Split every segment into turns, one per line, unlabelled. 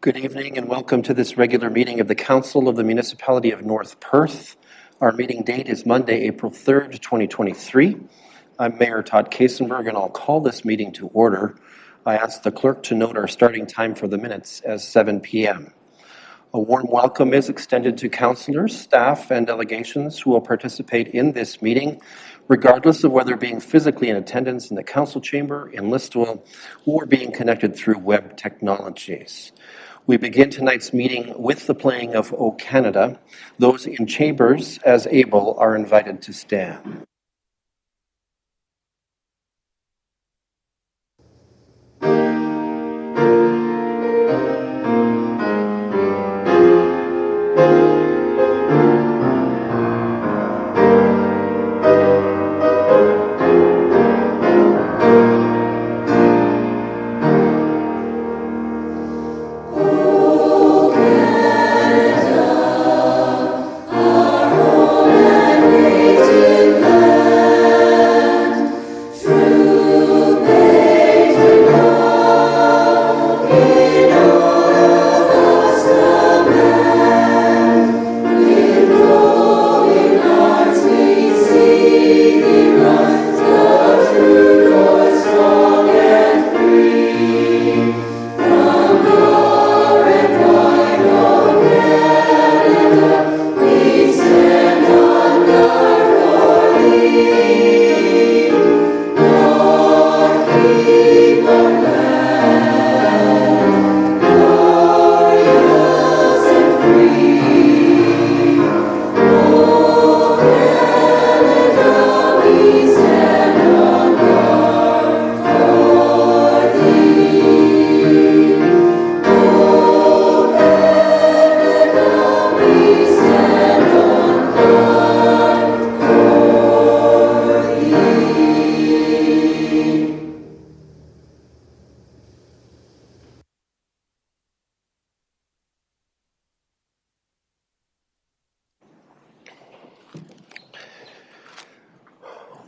Good evening and welcome to this regular meeting of the Council of the Municipality of North Perth. Our meeting date is Monday, April 3rd, 2023. I'm Mayor Todd Kasenberg and I'll call this meeting to order. I ask the clerk to note our starting time for the minutes as 7 p.m. A warm welcome is extended to councillors, staff, and delegations who will participate in this meeting, regardless of whether being physically in attendance in the council chamber in Listowel or being connected through web technologies. We begin tonight's meeting with the playing of O Canada. Those in chambers, as able, are invited to stand.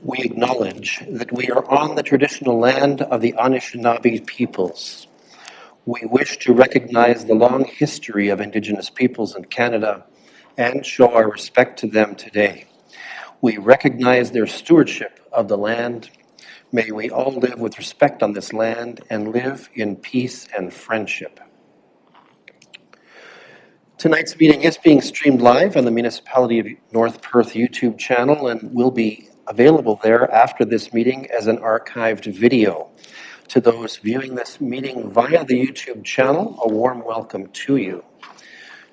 We acknowledge that we are on the traditional land of the Anishinaabe peoples. We wish to recognize the long history of Indigenous peoples in Canada and show our respect to them today. We recognize their stewardship of the land. May we all live with respect on this land and live in peace and friendship. Tonight's meeting is being streamed live on the Municipality of North Perth YouTube channel and will be available there after this meeting as an archived video. To those viewing this meeting via the YouTube channel, a warm welcome to you.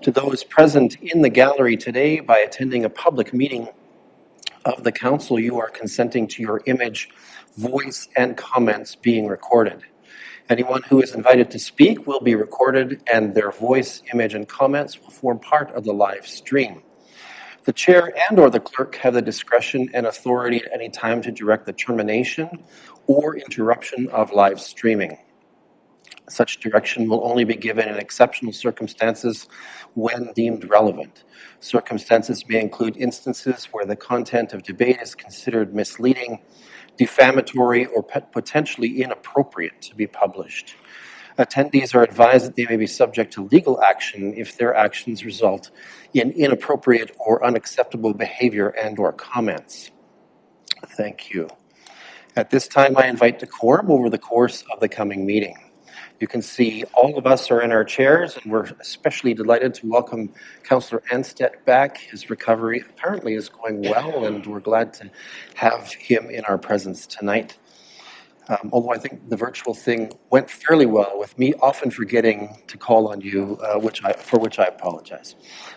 To those present in the gallery today by attending a public meeting of the council, you are consenting to your image, voice, and comments being recorded. Anyone who is invited to speak will be recorded and their voice, image, and comments will form part of the live stream. The chair and/or the clerk have the discretion and authority at any time to direct the termination or interruption of live streaming. Such direction will only be given in exceptional circumstances when deemed relevant. Circumstances may include instances where the content of debate is considered misleading, defamatory, or potentially inappropriate to be published. Attendees are advised that they may be subject to legal action if their actions result in inappropriate or unacceptable behavior and/or comments. Thank you. At this time, I invite decorum over the course of the coming meeting. You can see all of us are in our chairs, and we're especially delighted to welcome Councillor Anstedt back. His recovery apparently is going well, and we're glad to have him in our presence tonight. Although I think the virtual thing went fairly well, with me often forgetting to call on you, for which I apologize.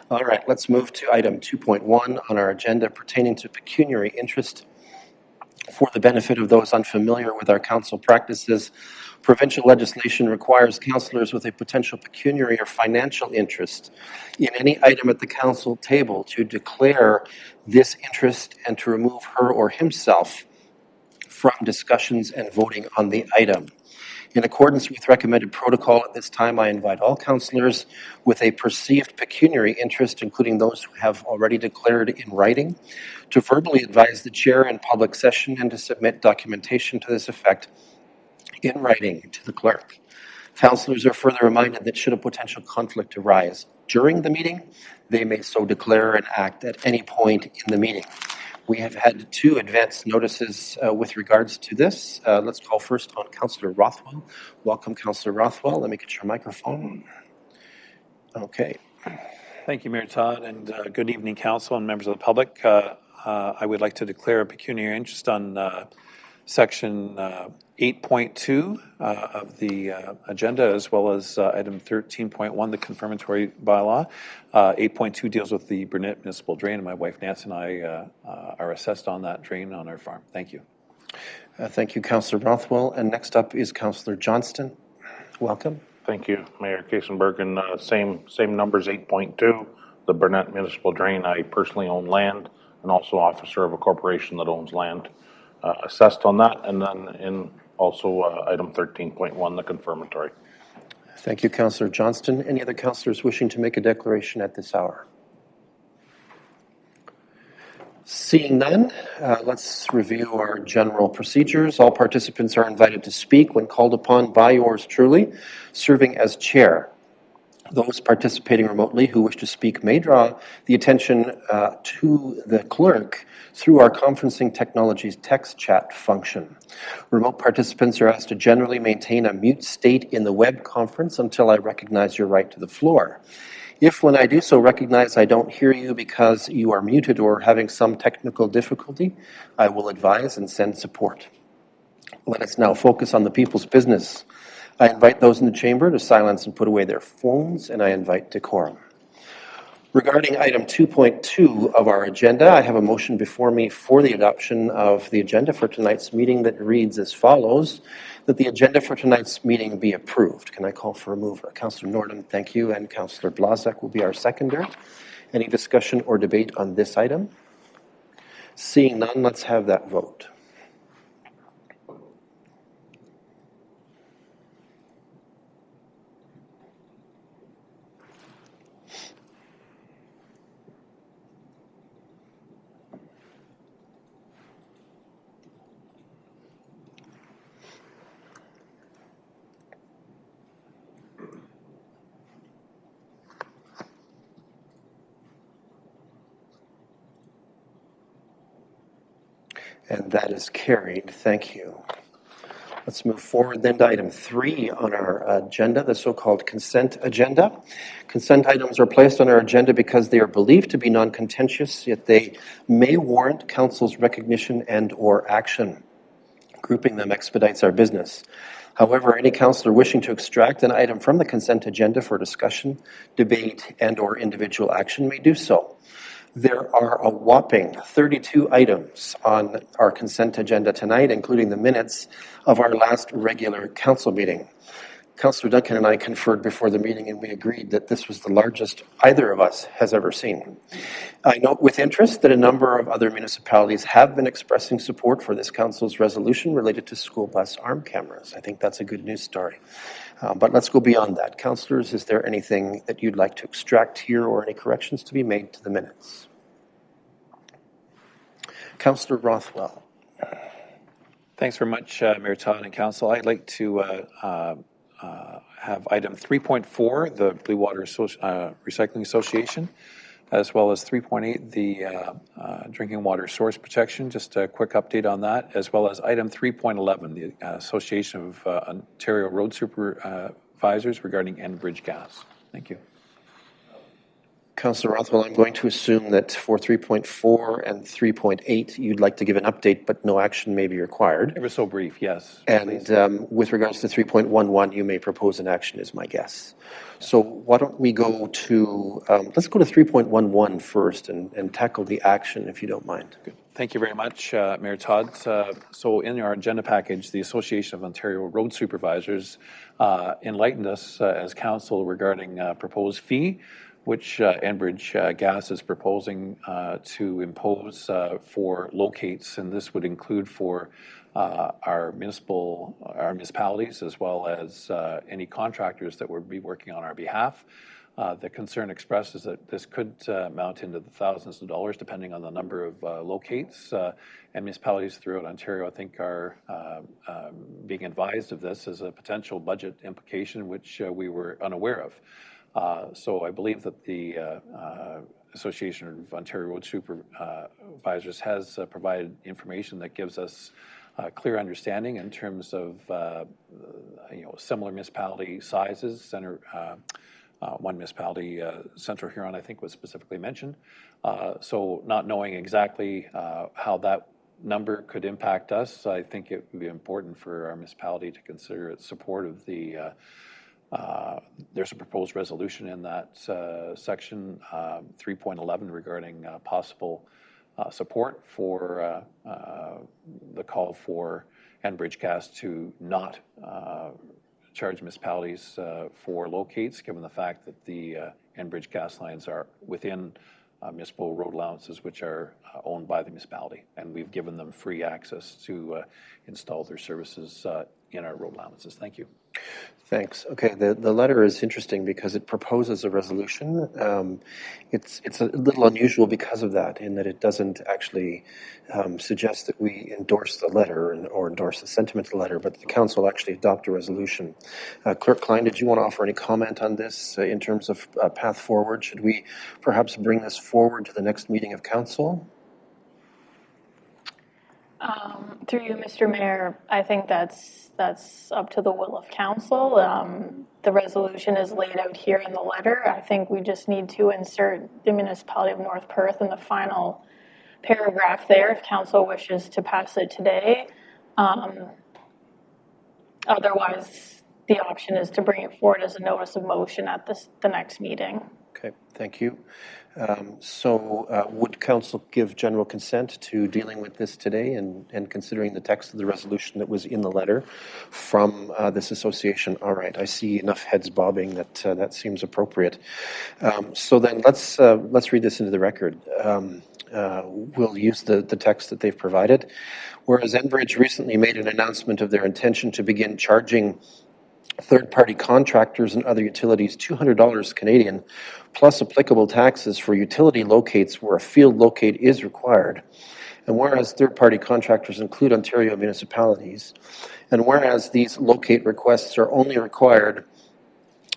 All right, let's move to item 2.1 on our agenda pertaining to pecuniary interest. For the benefit of those unfamiliar with our council practices, provincial legislation requires councillors with a potential pecuniary or financial interest in any item at the council table to declare this interest and to remove her or himself from discussions and voting on the item. In accordance with recommended protocol at this time, I invite all councillors with a perceived pecuniary interest, including those who have already declared in writing, to verbally advise the chair in public session and to submit documentation to this effect in writing to the clerk. Councillors are further reminded that should a potential conflict arise during the meeting, they may so declare and act at any point in the meeting. We have had 2 advance notices with regards to this. Let's call first on Councillor Rothwell. Welcome, Councillor Rothwell. Let me get your microphone. Okay.
Thank you, Mayor Todd, and good evening, Council and members of the public. I would like to declare a pecuniary interest on Section 8.2 of the agenda, as well as item 13.1, the confirmatory bylaw. 8.2 deals with the Burnett Municipal Drain, and my wife Nancy and I are assessed on that drain on our farm. Thank you.
Thank you, Councillor Rothwell. And next up is Councillor Johnston. Welcome.
Thank you, Mayor Kasenberg. And same numbers, 8.2, the Burnett Municipal Drain. I personally own land and also officer of a corporation that owns land. Assessed on that, and then in also item 13.1, the confirmatory.
Thank you, Councillor Johnston. Any other councillors wishing to make a declaration at this hour? Seeing none, let's review our general procedures. All participants are invited to speak when called upon by yours truly, serving as chair. Those participating remotely who wish to speak may draw the attention to the clerk through our conferencing technology's text chat function. Remote participants are asked to generally maintain a mute state in the web conference until I recognize your right to the floor. If, when I do so, recognize I don't hear you because you are muted or having some technical difficulty, I will advise and send support. Let us now focus on the people's business. I invite those in the chamber to silence and put away their phones, and I invite decorum. Regarding item 2.2 of our agenda, I have a motion before me for the adoption of the agenda for tonight's meeting that reads as follows, that the agenda for tonight's meeting be approved. Can I call for a mover? Councillor Nordin, thank you, and Councillor Blazek will be our seconder. Any discussion or debate on this item? Seeing none, let's have that vote. And that is carried. Thank you. Let's move forward then to item 3 on our agenda, the so-called consent agenda. Consent items are placed on our agenda because they are believed to be non-contentious, yet they may warrant council's recognition and or action. Grouping them expedites our business. However, any councillor wishing to extract an item from the consent agenda for discussion, debate, and or individual action may do so. There are a whopping 32 items on our consent agenda tonight, including the minutes of our last regular council meeting. Councillor Duncan and I conferred before the meeting, and we agreed that this was the largest either of us has ever seen. I note with interest that a number of other municipalities have been expressing support for this council's resolution related to school bus arm cameras. I think that's a good news story. But let's go beyond that. Councillors, is there anything that you'd like to extract here or any corrections to be made to the minutes? Councillor Rothwell.
Thanks very much, Mayor Todd and Council. I'd like to have item 3.4, the Blue Water Recycling Association, as well as 3.8, the drinking water source protection. Just a quick update on that, as well as item 3.11, the Association of Ontario Road Supervisors regarding Enbridge gas. Thank you.
Councillor Rothwell, I'm going to assume that for 3.4 and 3.8, you'd like to give an update, but no action may be required.
Ever so brief, yes.
And with regards to 3.11, you may propose an action, is my guess. So why don't we go to, let's go to 3.11 first and tackle the action, if you don't mind.
Good. Thank you very much, Mayor Todd. So in our agenda package, the Association of Ontario Road Supervisors enlightened us as council regarding proposed fee, which Enbridge Gas is proposing to impose for locates, and this would include for our municipalities as well as any contractors that would be working on our behalf. The concern expressed is that this could mount into the thousands of dollars depending on the number of locates. And municipalities throughout Ontario, I think, are being advised of this as a potential budget implication, which we were unaware of. So I believe that the Association of Ontario Road Supervisors has provided information that gives us clear understanding in terms of similar municipality sizes. One municipality, Central Huron, I think, was specifically mentioned. So not knowing exactly how that number could impact us, I think it would be important for our municipality to consider its support of the there's a proposed resolution in that section 3.11 regarding possible support for the call for Enbridge Gas to not charge municipalities for locates, given the fact that the Enbridge gas lines are within municipal road allowances, which are owned by the municipality. And we've given them free access to install their services in our road allowances. Thank you.
Thanks. Okay, the letter is interesting because it proposes a resolution. It's a little unusual because of that, in that it doesn't actually suggest that we endorse the letter or endorse the sentiment of the letter, but the council actually adopt a resolution. Clerk Klein, did you want to offer any comment on this in terms of path forward? Should we perhaps bring this forward to the next meeting of council?
Through you, Mr. Mayor, I think that's up to the will of council. The resolution is laid out here in the letter. I think we just need to insert the municipality of North Perth in the final paragraph there if council wishes to pass it today. Otherwise, the option is to bring it forward as a notice of motion at the next meeting.
Okay, thank you. Would council give general consent to dealing with this today and considering the text of the resolution that was in the letter from this association? All right, I see enough heads bobbing that that seems appropriate. So then let's read this into the record. We'll use the text that they've provided. Whereas Enbridge recently made an announcement of their intention to begin charging third-party contractors and other utilities $200 Canadian plus applicable taxes for utility locates where a field locate is required. And whereas third-party contractors include Ontario municipalities, and whereas these locate requests are only required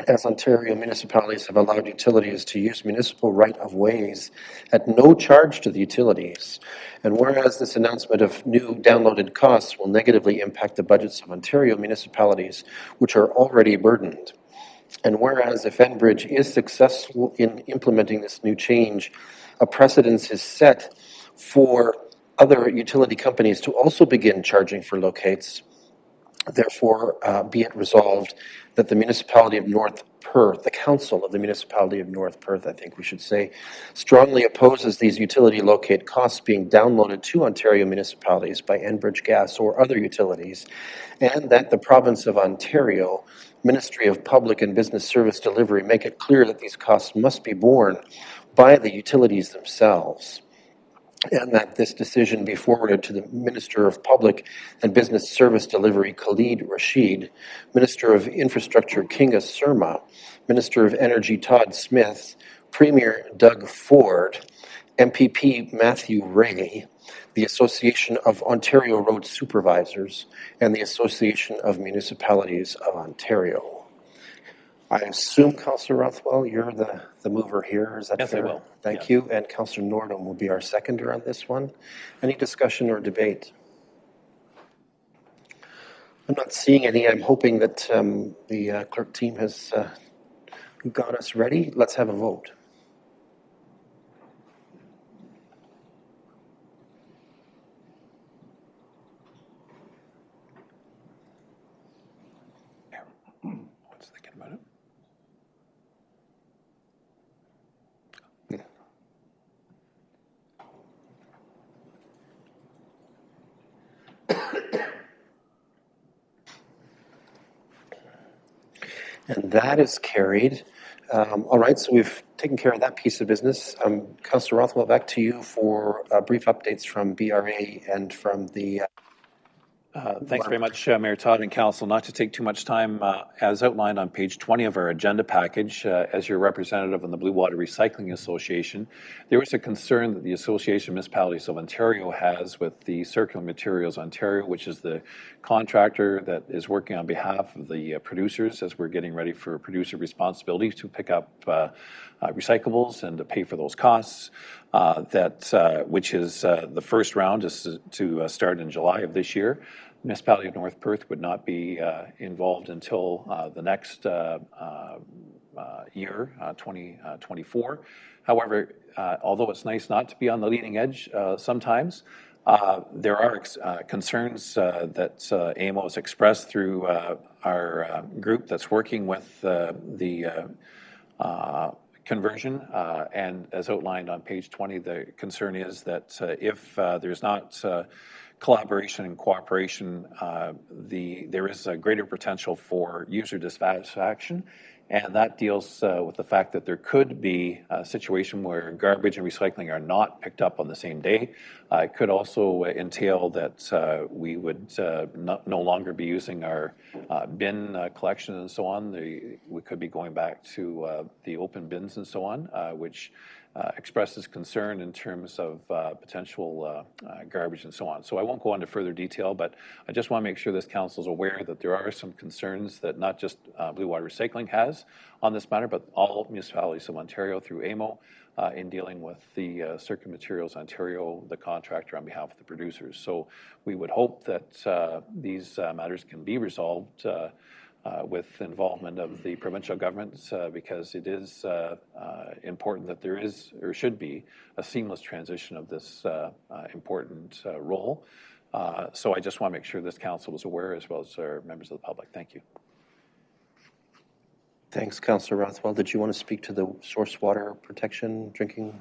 as Ontario municipalities have allowed utilities to use municipal right-of-ways at no charge to the utilities. And whereas this announcement of new downloaded costs will negatively impact the budgets of Ontario municipalities, which are already burdened. And whereas if Enbridge is successful in implementing this new change, a precedence is set for other utility companies to also begin charging for locates. Therefore, be it resolved that the municipality of North Perth, the council of the municipality of North Perth, I think we should say, strongly opposes these utility locate costs being downloaded to Ontario municipalities by Enbridge Gas or other utilities, and that the province of Ontario Ministry of Public and Business Service Delivery make it clear that these costs must be borne by the utilities themselves, and that this decision be forwarded to the Minister of Public and Business Service Delivery, Khalid Rashid, Minister of Infrastructure, Kinga Surma, Minister of Energy, Todd Smith, Premier Doug Ford, MPP Matthew Ray, the Association of Ontario Road Supervisors, and the Association of Municipalities of Ontario. I assume, Councillor Rothwell, you're the mover here. Is that
yes,
fair?
I will.
Thank
yes.
you. And Councillor Nordholm will be our seconder on this one. Any discussion or debate? I'm not seeing any. I'm hoping that the clerk team has got us ready. Let's have a vote.
What's thinking about it?
And that is carried. All right, so we've taken care of that piece of business. Councillor Rothwell, back to you for brief updates from BRA and from the
Thanks very much, Mayor Todd and Council. Not to take too much time, as outlined on page 20 of our agenda package, as your representative on the Blue Water Recycling Association, there was a concern that the Association of Municipalities of Ontario has with the Circular Materials Ontario, which is the contractor that is working on behalf of the producers as we're getting ready for producer responsibility to pick up recyclables and to pay for those costs. Which is the first round is to start in July of this year. The municipality of North Perth would not be involved until the next year, 2024. However, although it's nice not to be on the leading edge sometimes, there are concerns that AMO has expressed through our group that's working with the conversion, and as outlined on page 20, the concern is that if there's not collaboration and cooperation, there is a greater potential for user dissatisfaction, and that deals with the fact that there could be a situation where garbage and recycling are not picked up on the same day. It could also entail that we would no longer be using our bin collection and so on. We could be going back to the open bins and so on, which expresses concern in terms of potential garbage and so on. So I won't go into further detail, but I just want to make sure this council is aware that there are some concerns that not just Blue Water Recycling has on this matter, but all municipalities of Ontario through AMO in dealing with the Circular Materials Ontario, the contractor on behalf of the producers. So we would hope that these matters can be resolved with involvement of the provincial governments, because it is important that there is or should be a seamless transition of this important role. So I just want to make sure this council is aware, as well as our members of the public. Thank you.
Thanks, Councillor Rothwell. Did you want to speak to the source water protection drinking?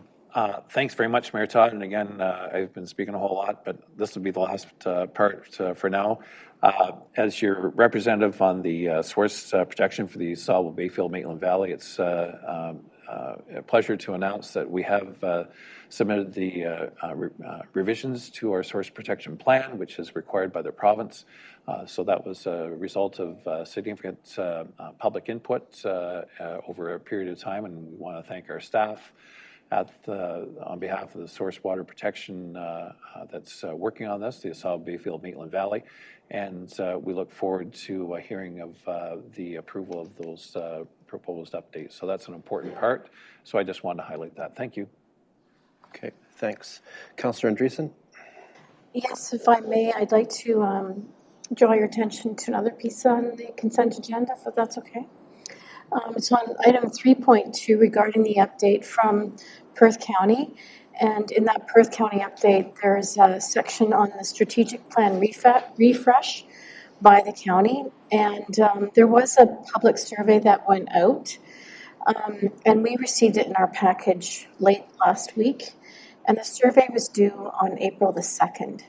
Thanks very much, Mayor Todd. And again, I've been speaking a whole lot, but this will be the last part for now. As your representative on the source protection for the soluble Bayfield Maitland Valley, it's a pleasure to announce that we have submitted the revisions to our source protection plan, which is required by the province. So that was a result of significant public input over a period of time, and we want to thank our staff on behalf of the source water protection that's working on this, the soluble Bayfield Maitland Valley, and we look forward to hearing of the approval of those proposed updates. So that's an important part. So I just wanted to highlight that. Thank you.
Okay, thanks. Councillor Andreessen?
Yes, if I may, I'd like to draw your attention to another piece on the consent agenda, if that's okay. It's on item 3.2 regarding the update from Perth County. And in that Perth County update, there's a section on the strategic plan refresh by the county. And there was a public survey that went out, and we received it in our package late last week. And the survey was due on April the 2nd.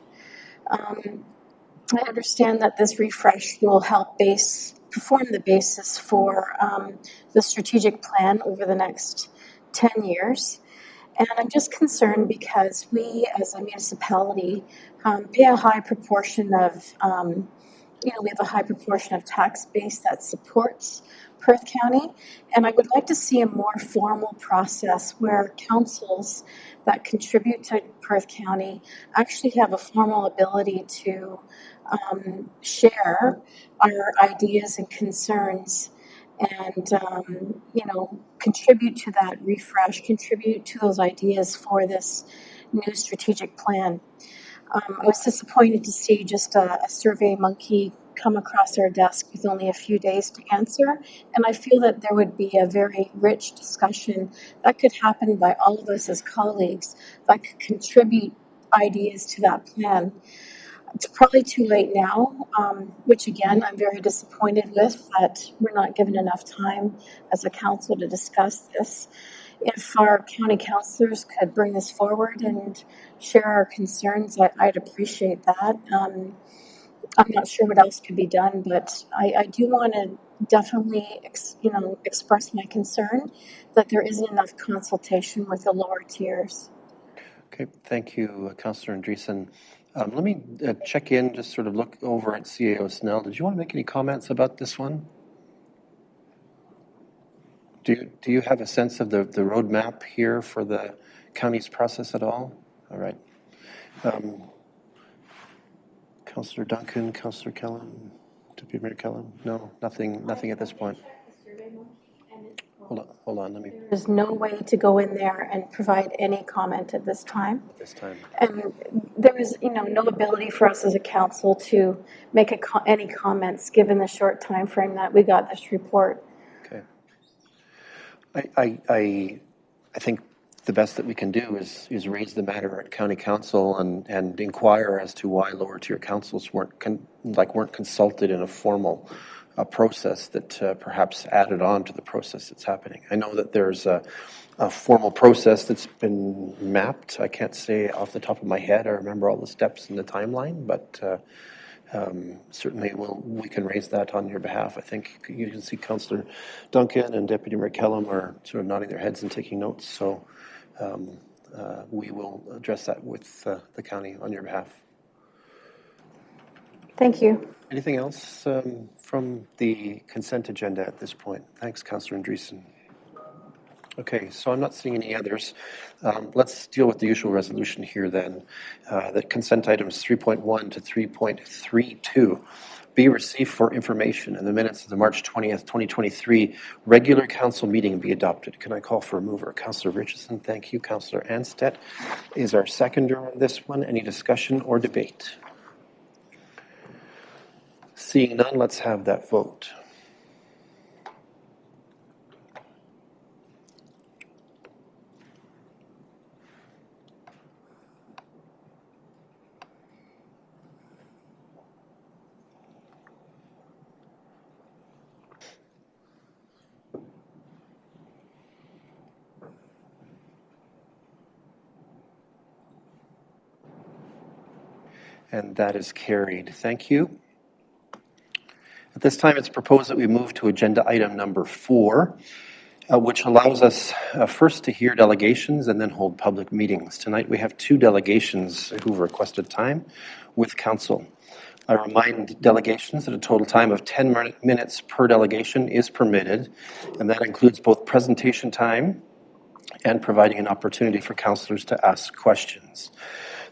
I understand that this refresh will help perform the basis for the strategic plan over the next 10 years. And I'm just concerned because we, as a municipality, pay a high proportion of, we have a high proportion of tax base that supports Perth County. And I would like to see a more formal process where councils that contribute to Perth County actually have a formal ability to share our ideas and concerns and, contribute to that refresh, contribute to those ideas for this new strategic plan. I was disappointed to see just a survey monkey come across our desk with only a few days to answer, and I feel that there would be a very rich discussion that could happen by all of us as colleagues that could contribute ideas to that plan. It's probably too late now, which again, I'm very disappointed with, that we're not given enough time as a council to discuss this. If our county councillors could bring this forward and share our concerns, I'd appreciate that. I'm not sure what else could be done, but I do want to definitely, express my concern that there isn't enough consultation with the lower tiers.
Okay, thank you, Councillor Andreessen. Let me check in, just sort of look over at CAO Snell. Did you want to make any comments about this one? Do you have a sense of the roadmap here for the county's process at all? All right. Councillor Duncan, Councillor Kellum, Deputy Mayor Kellum? No, nothing at this point. Hold on, let me.
There's no way to go in there and provide any comment at this time. And there is, no ability for us as a council to make any comments given the short time frame that we got this report.
Okay. I think the best that we can do is raise the matter at county council and inquire as to why lower tier councils weren't consulted in a formal process that perhaps added on to the process that's happening. I know that there's a formal process that's been mapped. I can't say off the top of my head I remember all the steps in the timeline, but certainly we can raise that on your behalf. I think you can see Councillor Duncan and Deputy Mayor Kellum are sort of nodding their heads and taking notes, so we will address that with the county on your behalf.
Thank you.
Anything else from the consent agenda at this point? Thanks, Councillor Andreessen. Okay, so I'm not seeing any others. Let's deal with the usual resolution here then. That consent items 3.1 to 3.32 be received for information and the minutes of the March 20th, 2023 regular council meeting be adopted. Can I call for a mover? Councillor Richardson, thank you. Councillor Anstedt is our seconder on this one. Any discussion or debate? Seeing none, let's have that vote. And that is carried. Thank you. At this time, it's proposed that we move to agenda item number 4, which allows us first to hear delegations and then hold public meetings. Tonight, we have 2 delegations who've requested time with council. I remind delegations that a total time of 10 minutes per delegation is permitted, and that includes both presentation time and providing an opportunity for councillors to ask questions.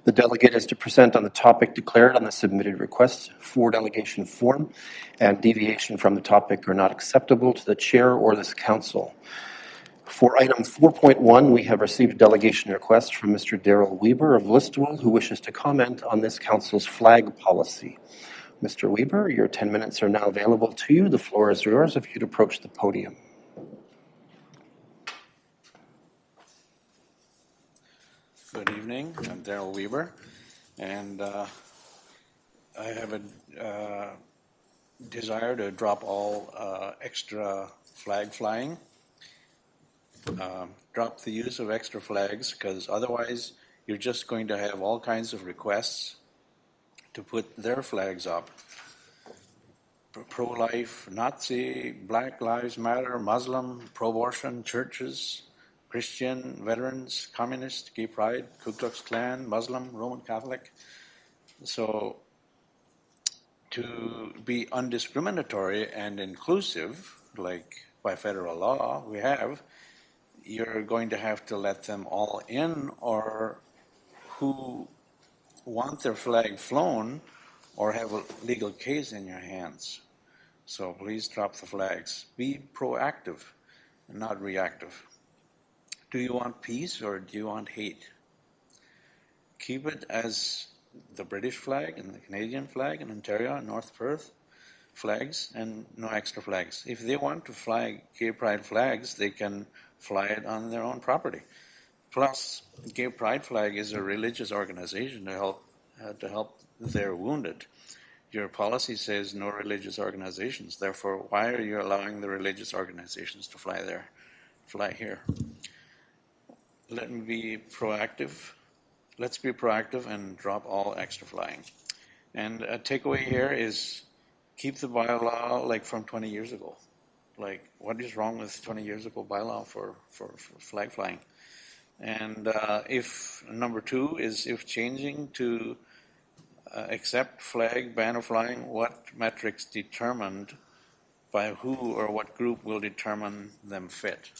The delegate is to present on the topic declared on the submitted request for delegation form, and deviation from the topic are not acceptable to the chair or this council. For item 4.1, we have received a delegation request from Mr. Daryl Weber of Listowel, who wishes to comment on this council's flag policy. Mr. Weber, your 10 minutes are now available to you. The floor is yours if you'd approach the podium.
Good evening. I'm Daryl Weber, and I have a desire to drop all extra flag flying, drop the use of extra flags, because otherwise you're just going to have all kinds of requests to put their flags up. Pro-life, Nazi, Black Lives Matter, Muslim, pro-abortion, churches, Christian, veterans, communist, gay pride, Ku Klux Klan, Muslim, Roman Catholic. So to be undiscriminatory and inclusive, like by federal law we have, you're going to have to let them all in, or who want their flag flown or have a legal case in your hands. So please drop the flags. Be proactive and not reactive. Do you want peace or do you want hate? Keep it as the British flag and the Canadian flag and Ontario and North Perth flags, and no extra flags. If they want to fly gay pride flags, they can fly it on their own property. Plus, gay pride flag is a religious organization to help their wounded. Your policy says no religious organizations. Therefore, why are you allowing the religious organizations to fly here? Let me be proactive. Let's be proactive and drop all extra flying. And a takeaway here is keep the bylaw like from 20 years ago. Like, what is wrong with 20 years ago bylaw for flag flying? And if number 2 is if changing to Except flag, banner flying, what metrics determined by who or what group will determine them fit?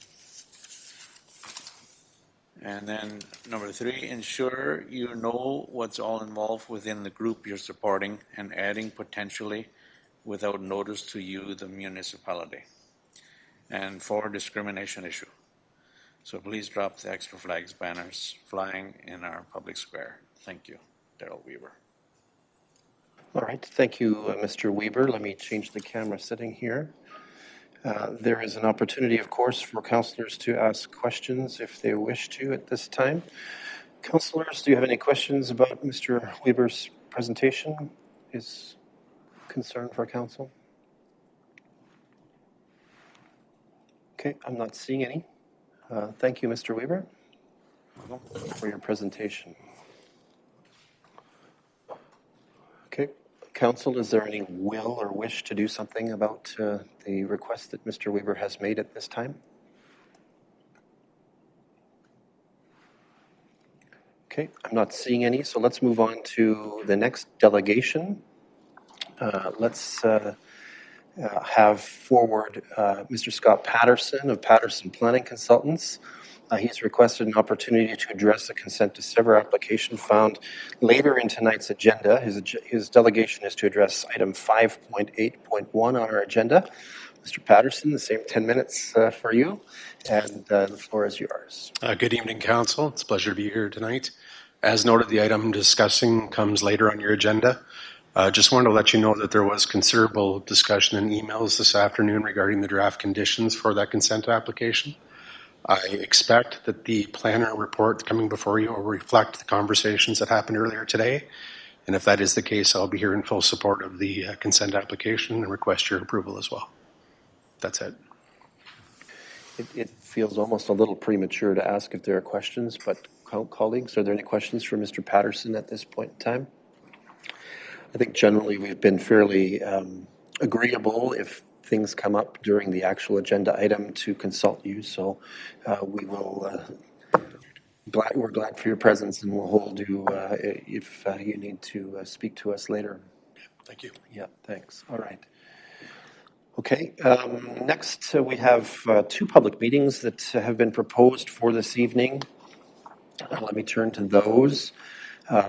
And then number 3, ensure you know what's all involved within the group you're supporting and adding potentially without notice to you, the municipality. And 4, discrimination issue. So please drop the extra flags, banners flying in our public square. Thank you. Daryl Weaver.
All right, thank you, Mr. Weber. Let me change the camera setting here. There is an opportunity, of course, for councillors to ask questions if they wish to at this time. Councillors, do you have any questions about Mr. Weber's presentation? His concern for council? Okay, I'm not seeing any. Thank you, Mr. Weber, for your presentation. Okay, council, is there any will or wish to do something about the request that Mr. Weber has made at this time? Okay, I'm not seeing any, so let's move on to the next delegation. Let's have forward Mr. Scott Patterson of Patterson Planning Consultants. He's requested an opportunity to address the consent to sever application found later in tonight's agenda. His delegation is to address item 5.8.1 on our agenda. Mr. Patterson, the same 10 minutes for you, and the floor is yours.
Good evening, Council. It's a pleasure to be here tonight. As noted, the item discussing comes later on your agenda. Just wanted to let you know that there was considerable discussion in emails this afternoon regarding the draft conditions for that consent application. I expect that the planner report coming before you will reflect the conversations that happened earlier today. And if that is the case, I'll be here in full support of the consent application and request your approval as well. That's it.
It feels almost a little premature to ask if there are questions, but colleagues, are there any questions for Mr. Patterson at this point in time? I think generally we've been fairly agreeable if things come up during the actual agenda item to consult you. So we will, we're glad for your presence, and we'll hold you if you need to speak to us later.
Thank you.
Yeah, thanks. All right. Okay, next we have 2 public meetings that have been proposed for this evening. Let me turn to those.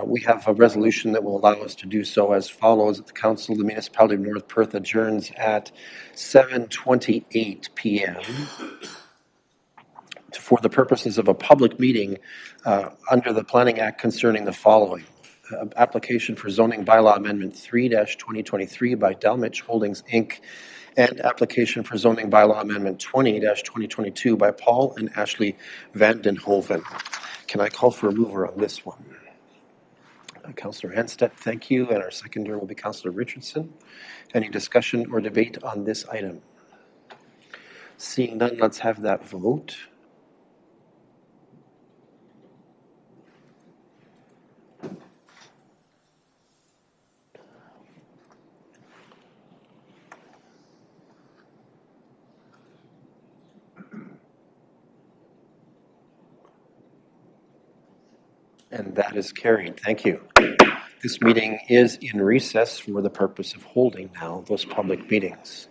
We have a resolution that will allow us to do so as follows. The Council of the Municipality of North Perth adjourns at 7:28 p.m. for the purposes of a public meeting under the Planning Act concerning the following. Application for zoning bylaw amendment 3-2023 by Delmich Holdings, Inc., and application for zoning bylaw amendment 20-2022 by Paul and Ashley Vandenhoven. Can I call for a mover on this one? Councillor Hanstedt, thank you. And our seconder will be Councillor Richardson. Any discussion or debate on this item? Seeing none, let's have that vote. And that is carried. Thank you. This meeting is in recess for the purpose of holding now those public meetings.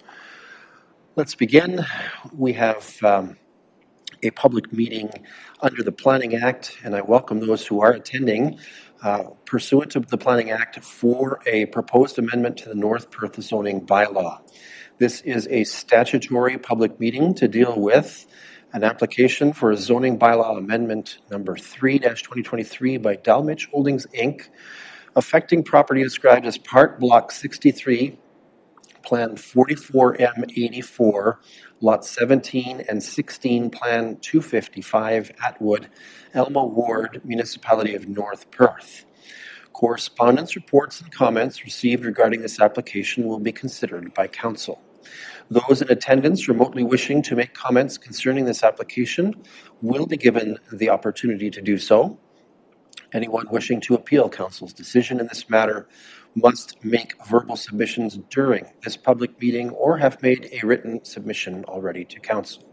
Let's begin. We have a public meeting under the Planning Act, and I welcome those who are attending pursuant to the Planning Act for a proposed amendment to the North Perth zoning bylaw. This is a statutory public meeting to deal with an application for a zoning bylaw amendment number 3-2023 by Delmich Holdings, Inc., affecting property described as Part Block 63, Plan 44M84, Lot 17 and 16, Plan 255, Atwood, Elma Ward, Municipality of North Perth. Correspondence, reports, and comments received regarding this application will be considered by Council. Those in attendance remotely wishing to make comments concerning this application will be given the opportunity to do so. Anyone wishing to appeal Council's decision in this matter must make verbal submissions during this public meeting or have made a written submission already to Council.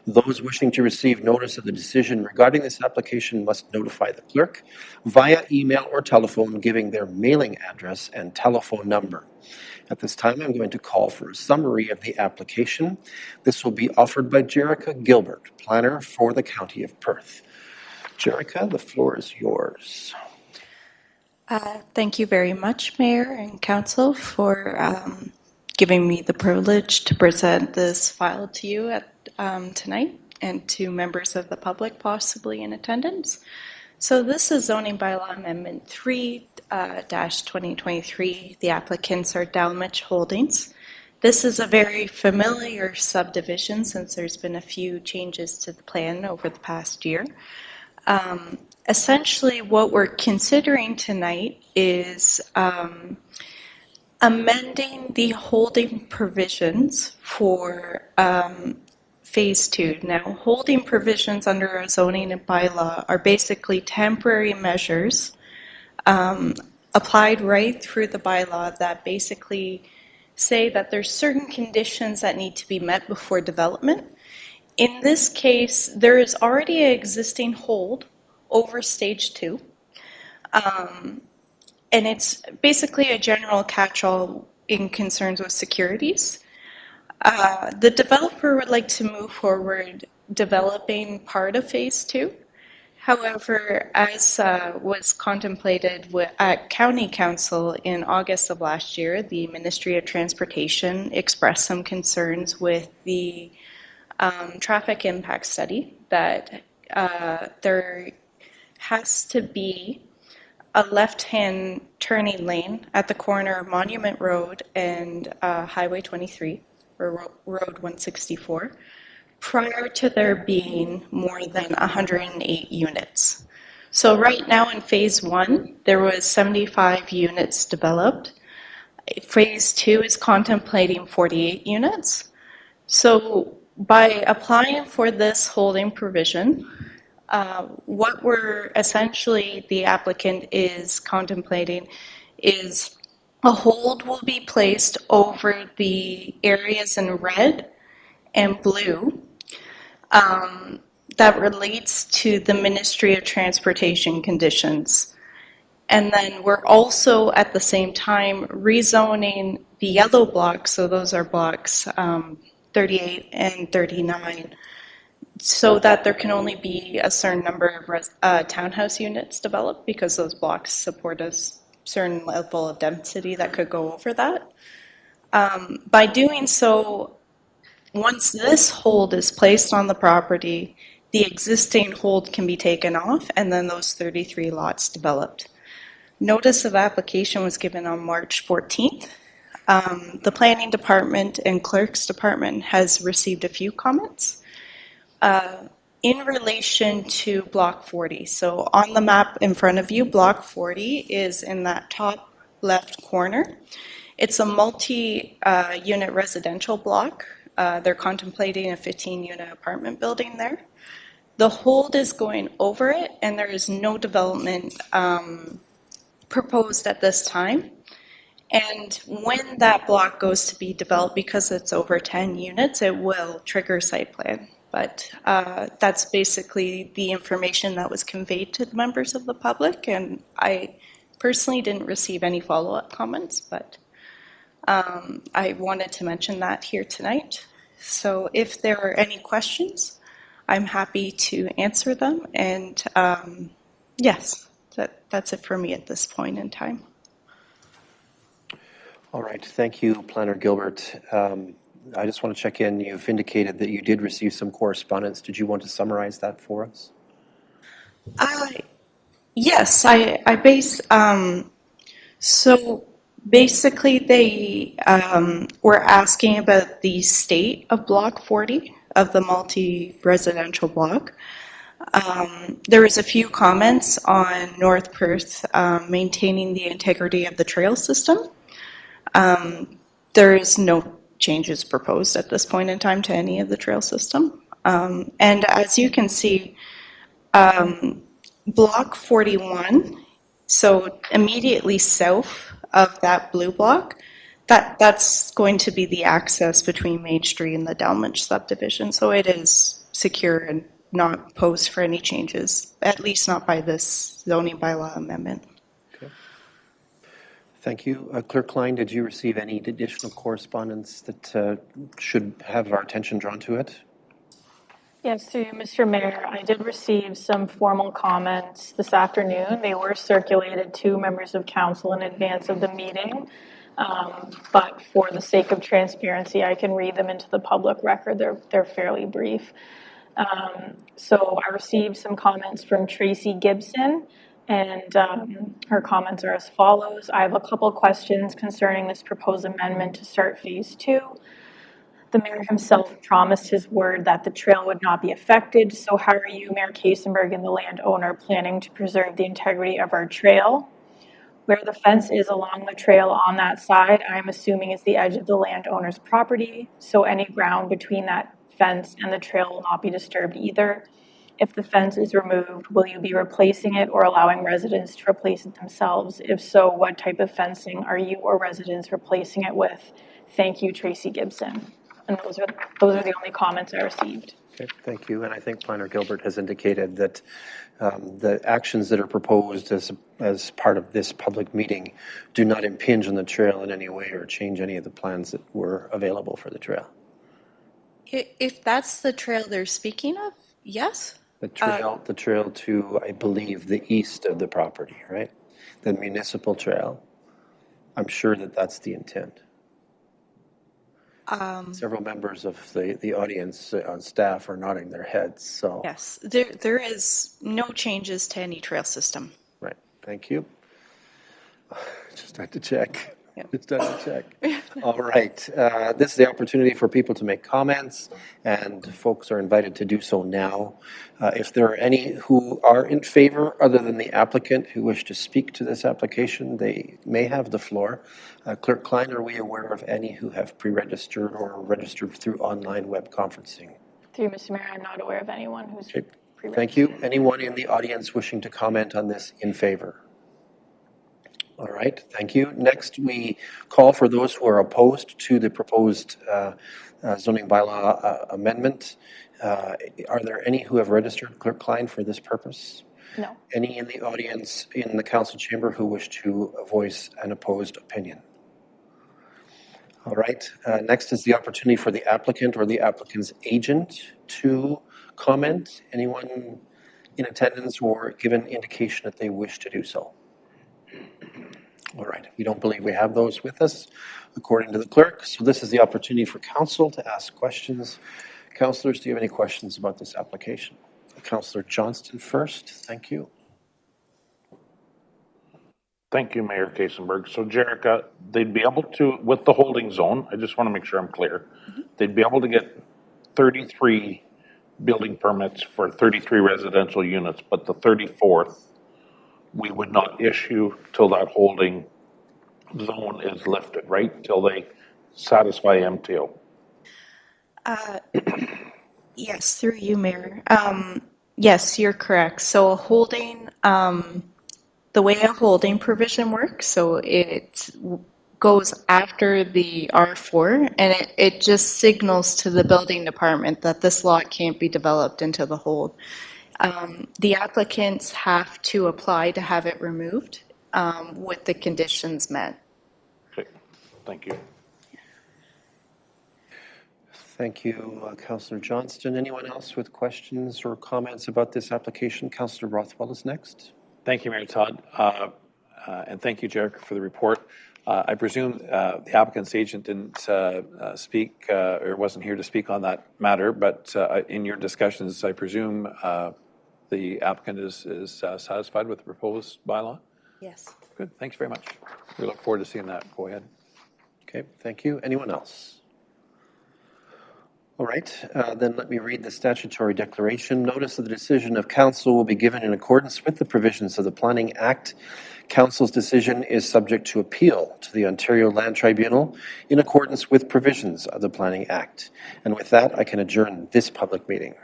Those wishing to receive notice of the decision regarding this application must notify the clerk via email or telephone, giving their mailing address and telephone number. At this time, I'm going to call for a summary of the application. This will be offered by Jerica Gilbert, planner for the County of Perth. Jerica, the floor is yours.
Thank you very much, Mayor and Council, for giving me the privilege to present this file to you tonight and to members of the public possibly in attendance. So this is zoning bylaw amendment 3-2023. The applicants are Dalmich Holdings. This is a very familiar subdivision since there's been a few changes to the plan over the past year. Essentially, what we're considering tonight is amending the holding provisions for Phase 2. Now, holding provisions under a zoning and bylaw are basically temporary measures applied right through the bylaw that basically say that there's certain conditions that need to be met before development. In this case, there is already an existing hold over Stage 2. And it's basically a general catch-all in concerns with securities. The developer would like to move forward developing part of Phase 2. However, as was contemplated at County Council in August of last year, the Ministry of Transportation expressed some concerns with the traffic impact study that there has to be a left-hand turning lane at the corner of Monument Road and Highway 23, or Road 164, prior to there being more than 108 units. So right now in Phase 1, there was 75 units developed. Phase 2 is contemplating 48 units. So by applying for this holding provision, what we're essentially, the applicant is contemplating is a hold will be placed over the areas in red and blue that relates to the Ministry of Transportation conditions. And then we're also at the same time rezoning the yellow blocks, so those are blocks 38 and 39, so that there can only be a certain number of townhouse units developed because those blocks support a certain level of density that could go over that. By doing so, once this hold is placed on the property, the existing hold can be taken off and then those 33 lots developed. Notice of application was given on March 14th. The Planning Department and Clerk's Department has received a few comments in relation to Block 40. So on the map in front of you, Block 40 is in that top left corner. It's a multi-unit residential block. They're contemplating a 15-unit apartment building there. The hold is going over it, and there is no development proposed at this time. And when that block goes to be developed, because it's over 10 units, it will trigger site plan. But that's basically the information that was conveyed to the members of the public, and I personally didn't receive any follow-up comments, but I wanted to mention that here tonight. So if there are any questions, I'm happy to answer them, and yes, that's it for me at this point in time.
All right, thank you, Planner Gilbert. I just want to check in. You've indicated that you did receive some correspondence. Did you want to summarize that for us?
Yes, so basically they were asking about the state of Block 40 of the multi-residential block. There was a few comments on North Perth maintaining the integrity of the trail system. There is no changes proposed at this point in time to any of the trail system. And as you can see, Block 41, so immediately south of that blue block, That's going to be the access between Main Street and the Delminch subdivision, so it is secure and not posed for any changes, at least not by this zoning bylaw amendment.
Okay. Thank you. Clerk Klein, did you receive any additional correspondence that should have our attention drawn to it?
Yes, through you, Mr. Mayor, I did receive some formal comments this afternoon. They were circulated to members of council in advance of the meeting. But for the sake of transparency, I can read them into the public record. They're fairly brief. So I received some comments from Tracy Gibson, and her comments are as follows. I have a couple questions concerning this proposed amendment to start phase 2. The mayor himself promised his word that the trail would not be affected. So how are you, Mayor Kasenberg, and the landowner planning to preserve the integrity of our trail? Where the fence is along the trail on that side, I'm assuming is the edge of the landowner's property. So any ground between that fence and the trail will not be disturbed either. If the fence is removed, will you be replacing it or allowing residents to replace it themselves? If so, what type of fencing are you or residents replacing it with? Thank you, Tracy Gibson. And those are the only comments I received.
Okay, thank you. And I think Planner Gilbert has indicated that the actions that are proposed as part of this public meeting do not impinge on the trail in any way or change any of the plans that were available for the trail.
If that's the trail they're speaking of, yes.
The trail to, I believe, the east of the property, right? The municipal trail. I'm sure that that's the intent. Several members of the audience on staff are nodding their heads. So
Yes, there is no changes to any trail system.
right, thank you. Just had to check.
Yep.
Just had to check. All right, this is the opportunity for people to make comments, and folks are invited to do so now. If there are any who are in favor, other than the applicant, who wish to speak to this application, they may have the floor. Clerk Klein, are we aware of any who have pre-registered or registered through online web conferencing?
Through Mr. Mayor, I'm not aware of anyone who's
Okay.
pre-registered.
Thank you. Anyone in the audience wishing to comment on this in favor? All right, thank you. Next, we call for those who are opposed to the proposed zoning bylaw amendment. Are there any who have registered, Clerk Klein, for this purpose?
No.
Any in the audience in the council chamber who wish to voice an opposed opinion? All right, next is the opportunity for the applicant or the applicant's agent to comment. Anyone in attendance or give an indication that they wish to do so? All right, we don't believe we have those with us, according to the clerk. So this is the opportunity for council to ask questions. Councillors, do you have any questions about this application? Councillor Johnston first, thank you.
Thank you, Mayor Kasenberg. So Jerica, they'd be able to, with the holding zone, I just want to make sure I'm clear, they'd be able to get 33 building permits for 33 residential units, but the 34th, we would not issue till that holding zone is lifted, right? Till they satisfy MTO.
Yes, through you, Mayor. Yes, you're correct. So a holding, the way a holding provision works, so it goes after the R4, and it just signals to the building department that this lot can't be developed into the hold. The applicants have to apply to have it removed with the conditions met.
Okay, thank you.
Thank you, Councillor Johnston. Anyone else with questions or comments about this application? Councillor Rothwell is next.
Thank you, Mayor Todd. And thank you, Jerica, for the report. I presume the applicant's agent didn't speak or wasn't here to speak on that matter, but in your discussions, I presume the applicant is satisfied with the proposed bylaw?
Yes.
Good, thanks very much. We look forward to seeing that. Go ahead.
Okay, thank you. Anyone else? All right, then let me read the statutory declaration. Notice of the decision of council will be given in accordance with the provisions of the Planning Act. Council's decision is subject to appeal to the Ontario Land Tribunal in accordance with provisions of the Planning Act. And with that, I can adjourn this public meeting.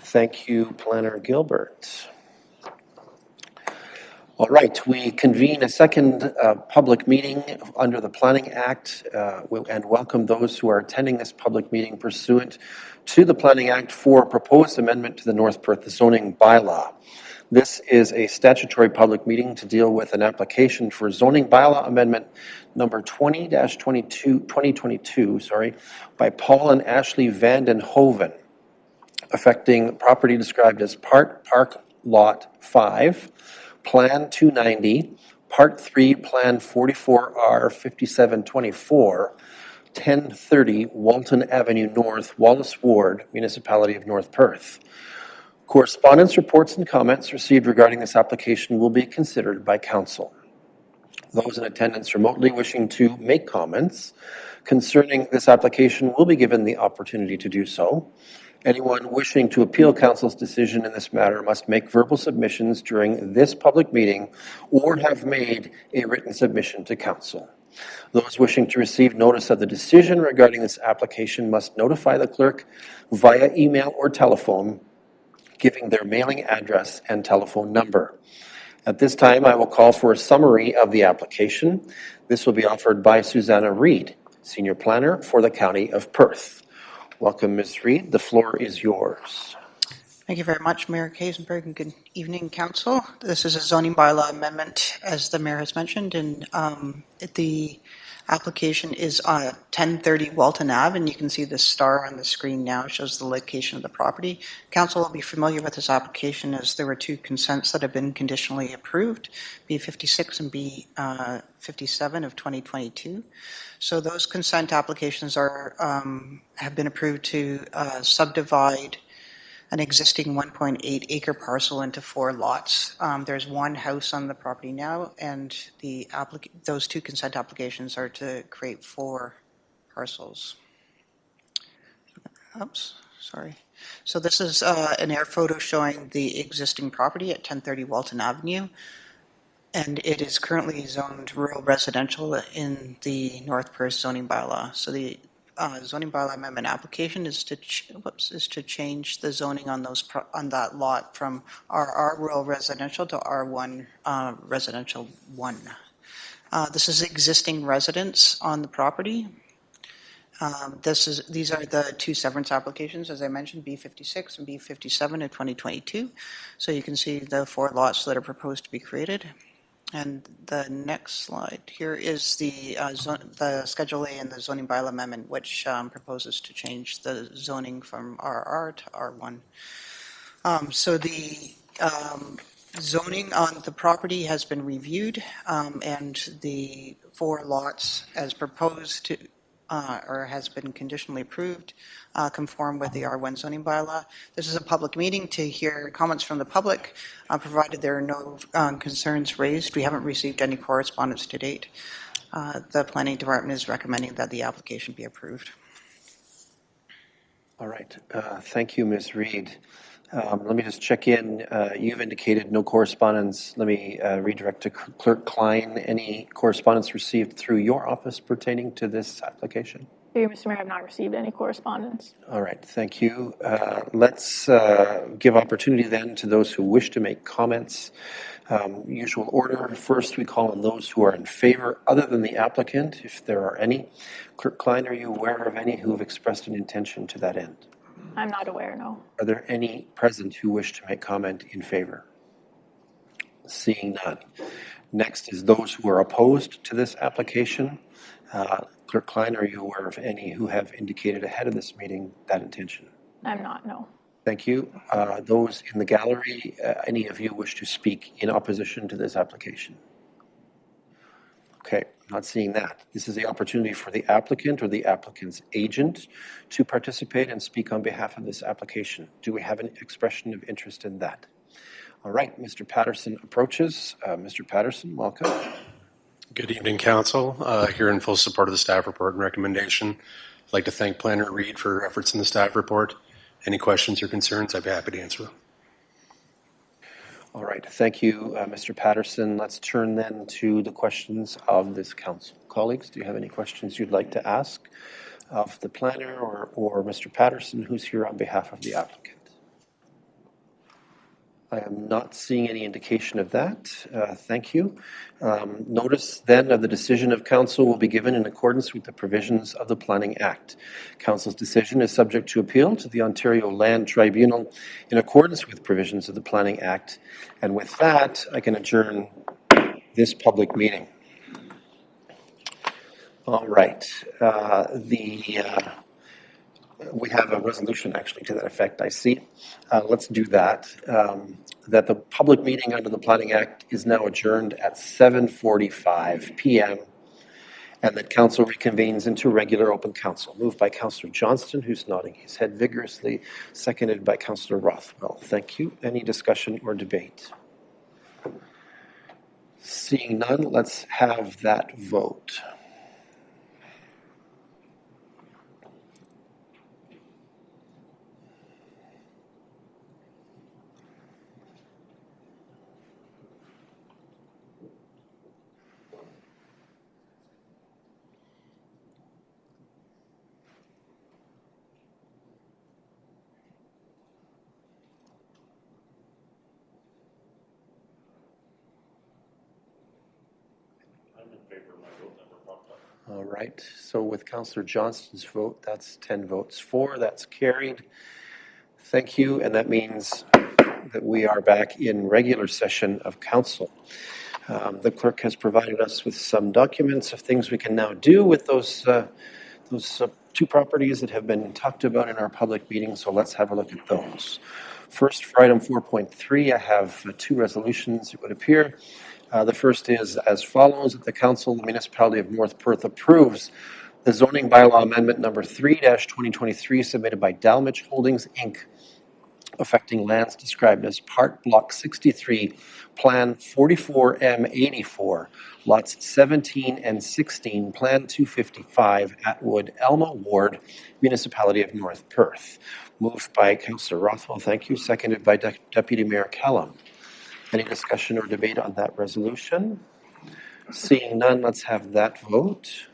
Thank you, Planner Gilbert. All right, we convene a second public meeting under the Planning Act and welcome those who are attending this public meeting pursuant to the Planning Act for a proposed amendment to the North Perth zoning bylaw. This is a statutory public meeting to deal with an application for zoning bylaw amendment number 2022 by Paul and Ashley Vanden Hoven, affecting property described as Part Park Lot 5, Plan 290, Part 3, Plan 44R 5724, 1030 Walton Avenue North, Wallace Ward, Municipality of North Perth. Correspondence, reports, and comments received regarding this application will be considered by Council. Those in attendance remotely wishing to make comments concerning this application will be given the opportunity to do so. Anyone wishing to appeal Council's decision in this matter must make verbal submissions during this public meeting or have made a written submission to Council. Those wishing to receive notice of the decision regarding this application must notify the clerk via email or telephone, giving their mailing address and telephone number. At this time, I will call for a summary of the application. This will be offered by Susanna Reid, Senior Planner for the County of Perth. Welcome, Ms. Reid. The floor is yours.
Thank you very much, Mayor Kaysenberg, and good evening, Council. This is a zoning bylaw amendment, as the Mayor has mentioned, and the application is on 1030 Walton Ave, and you can see the star on the screen now shows the location of the property. Council will be familiar with this application as there were two consents that have been conditionally approved, B56 and B57 of 2022. So those consent applications are have been approved to subdivide an existing 1.8 acre parcel into 4 lots. There's one house on the property now, and those two consent applications are to create 4 parcels. Oops, sorry. So this is an air photo showing the existing property at 1030 Walton Avenue, and it is currently zoned rural residential in the North Perth zoning bylaw. So the zoning bylaw amendment application is to change the zoning on that lot from RR rural residential to R1 residential 1. This is existing residents on the property. These are the 2 severance applications, as I mentioned, B56 and B57 in 2022. So you can see the 4 lots that are proposed to be created. And the next slide here is the Schedule A and the zoning bylaw amendment, which proposes to change the zoning from RR to R1. So the zoning on the property has been reviewed, and the 4 lots as proposed to or has been conditionally approved, conform with the R1 zoning bylaw. This is a public meeting to hear comments from the public, provided there are no concerns raised. We haven't received any correspondence to date. The planning department is recommending that the application be approved.
All right. Thank you, Ms. Reid. Let me just check in. You've indicated no correspondence. Let me redirect to Clerk Klein. Any correspondence received through your office pertaining to this application?
Through you, Mr. Mayor, I have not received any correspondence.
All right. Thank you. Let's give opportunity then to those who wish to make comments. Usual order. First, we call on those who are in favor other than the applicant, if there are any. Clerk Klein, are you aware of any who have expressed an intention to that end?
I'm not aware, no.
Are there any present who wish to make comment in favor? Seeing none. Next is those who are opposed to this application. Clerk Klein, are you aware of any who have indicated ahead of this meeting that intention?
I'm not, no.
Thank you. Those in the gallery, any of you wish to speak in opposition to this application? Okay, I'm not seeing that. This is the opportunity for the applicant or the applicant's agent to participate and speak on behalf of this application. Do we have an expression of interest in that? All right, Mr. Patterson approaches. Mr. Patterson, welcome.
Good evening, Council. Here in full support of the staff report and recommendation. I'd like to thank Planner Reid for her efforts in the staff report. Any questions or concerns, I'd be happy to answer them.
All right, thank you, Mr. Patterson. Let's turn then to the questions of this council. Colleagues, do you have any questions you'd like to ask of the planner or Mr. Patterson, who's here on behalf of the applicant? I am not seeing any indication of that. Thank you. Notice then of the decision of Council will be given in accordance with the provisions of the Planning Act. Council's decision is subject to appeal to the Ontario Land Tribunal in accordance with provisions of the Planning Act. And with that, I can adjourn this public meeting. All right. We have a resolution actually to that effect, I see. Let's do that. That the public meeting under the Planning Act is now adjourned at 7:45 p.m. and that council reconvenes into regular open council. Moved by Councillor Johnston, who's nodding his head vigorously, seconded by Councillor Rothwell. Thank you. Any discussion or debate? Seeing none, let's have that vote. All right, so with Councillor Johnston's vote, that's 10 votes for, that's carried. Thank you, and that means that we are back in regular session of council. The clerk has provided us with some documents of things we can now do with those two properties that have been talked about in our public meeting, so let's have a look at those. First, for item 4.3, I have two resolutions, it would appear. The first is as follows, that the Council of the Municipality of North Perth approves the zoning bylaw amendment number 3-2023 submitted by Dalmich Holdings, Inc., affecting lands described as Part Block 63, Plan 44M84, lots 17 and 16, Plan 255, Atwood, Elma Ward, Municipality of North Perth. Moved by Councillor Rothwell, thank you. Seconded by Deputy Mayor Callum. Any discussion or debate on that resolution? Seeing none, let's have that vote.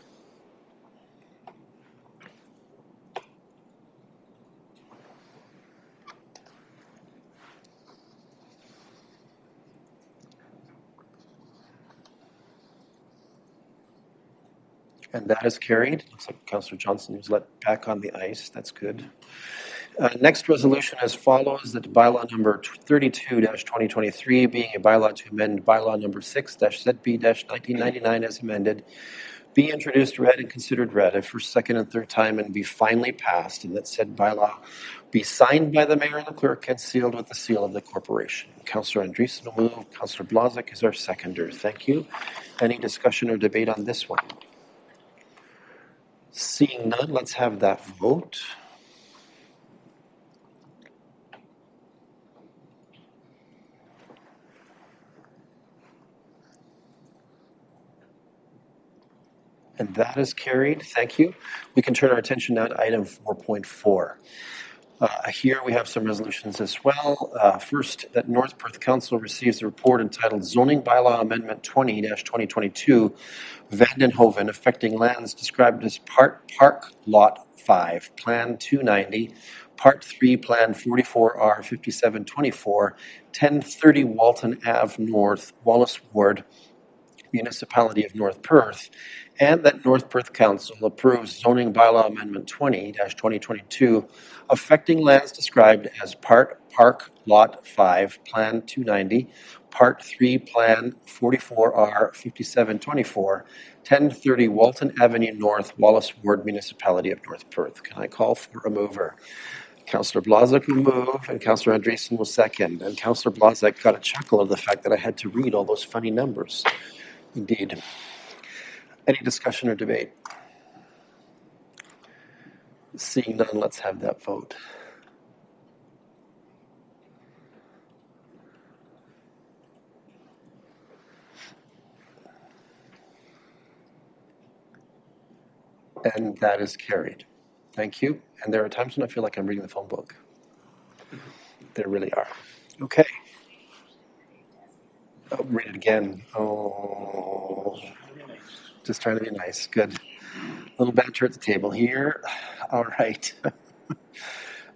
And that is carried. Looks like Councillor Johnson was let back on the ice. That's good. Next resolution as follows, that bylaw number 32-2023 being a bylaw to amend bylaw number 6-ZB-1999 as amended, be introduced, read, and considered read a first, second, and third time and be finally passed, and that said bylaw be signed by the mayor and the clerk and sealed with the seal of the corporation. Councillor Andreessen will move. Councillor Blazek is our seconder. Thank you. Any discussion or debate on this one? Seeing none, let's have that vote. And that is carried. Thank you. We can turn our attention now to item 4.4. Here we have some resolutions as well. First, that North Perth Council receives a report entitled Zoning Bylaw Amendment 20-2022, Vandenhoven, affecting lands described as Part Park Lot 5, Plan 290, Part 3, Plan 44R 5724, 1030 Walton Ave North, Wallace Ward, Municipality of North Perth, and that North Perth Council approves zoning bylaw amendment 20-2022 affecting lands described as Part Park Lot 5, Plan 290, Part 3, Plan 44R 5724, 1030 Walton Avenue North, Wallace Ward, Municipality of North Perth. Can I call for a mover? Councillor Blazek will move, and Councillor Andreessen will second. And Councillor Blazek got a chuckle of the fact that I had to read all those funny numbers. Indeed. Any discussion or debate? Seeing none, let's have that vote. And that is carried. Thank you. And there are times when I feel like I'm reading the phone book. There really are. Okay. Oh, read it again. Oh, just trying to be nice. Good. A little banter at the table here. All right.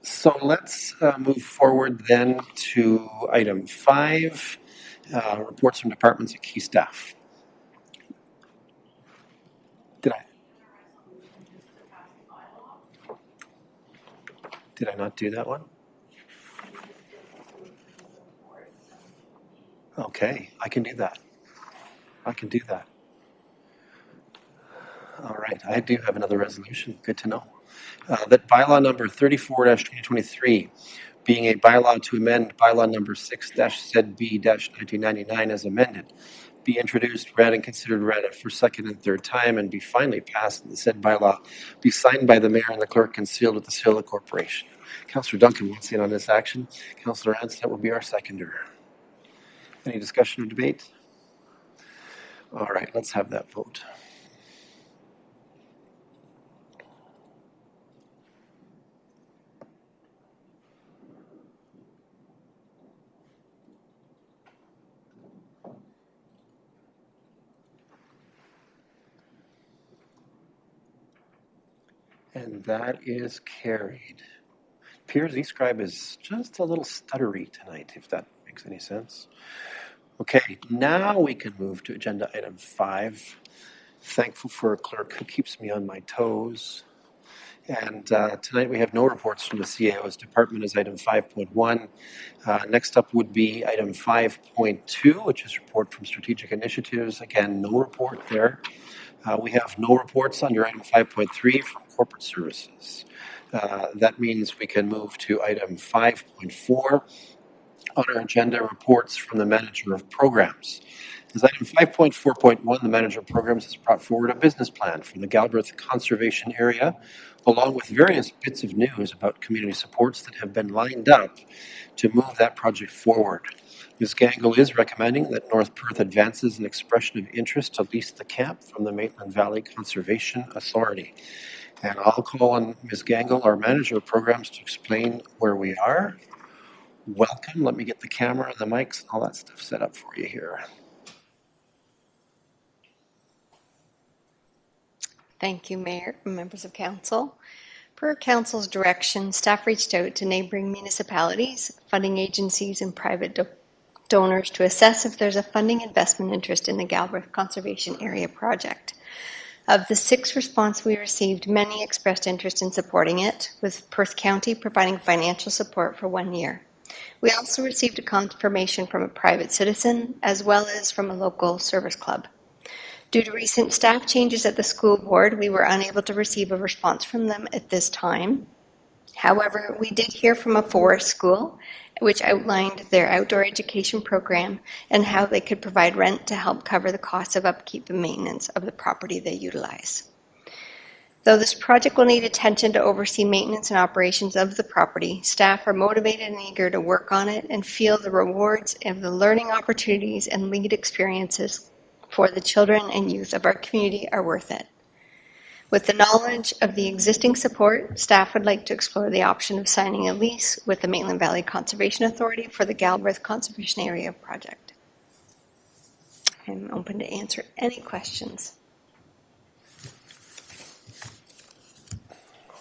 So let's move forward then to item 5, reports from departments and key staff. Did I not do that one? Okay, I can do that. All right, I do have another resolution. Good to know. That bylaw number 34-2023, being a bylaw to amend bylaw number 6-ZB-1999 as amended, be introduced, read, and considered read for second and third time, and be finally passed, and the said bylaw be signed by the mayor and the clerk and sealed with the seal of the corporation. Councillor Duncan wants in on this action. Councillor Anstett will be our seconder. Any discussion or debate? All right, let's have that vote. And that is carried. Piers eScribe is just a little stuttery tonight, if that makes any sense. Okay, now we can move to agenda item 5. Thankful for a clerk who keeps me on my toes. And tonight we have no reports from the CAO's department as item 5.1. Next up would be item 5.2, which is report from strategic initiatives. Again, no report there. We have no reports under item 5.3 from corporate services. That means we can move to item 5.4 on our agenda, reports from the manager of programs. As item 5.4.1, the manager of programs has brought forward a business plan for the Galbraith Conservation Area, along with various bits of news about community supports that have been lined up to move that project forward. Ms. Gangle is recommending that North Perth advances an expression of interest to lease the camp from the Maitland Valley Conservation Authority. And I'll call on Ms. Gangle, our manager of programs, to explain where we are. Welcome. Let me get the camera, the mics, and all that stuff set up for you here.
Thank you, Mayor and members of Council. Per Council's direction, staff reached out to neighbouring municipalities, funding agencies, and private donors to assess if there's a funding investment interest in the Galbraith Conservation Area project. Of the 6 responses we received, many expressed interest in supporting it, with Perth County providing financial support for 1 year. We also received a confirmation from a private citizen, as well as from a local service club. Due to recent staff changes at the school board, we were unable to receive a response from them at this time. However, we did hear from a forest school, which outlined their outdoor education program and how they could provide rent to help cover the costs of upkeep and maintenance of the property they utilize. Though this project will need attention to oversee maintenance and operations of the property, staff are motivated and eager to work on it and feel the rewards of the learning opportunities and lead experiences for the children and youth of our community are worth it. With the knowledge of the existing support, staff would like to explore the option of signing a lease with the Maitland Valley Conservation Authority for the Galbraith Conservation Area project. I'm open to answer any questions.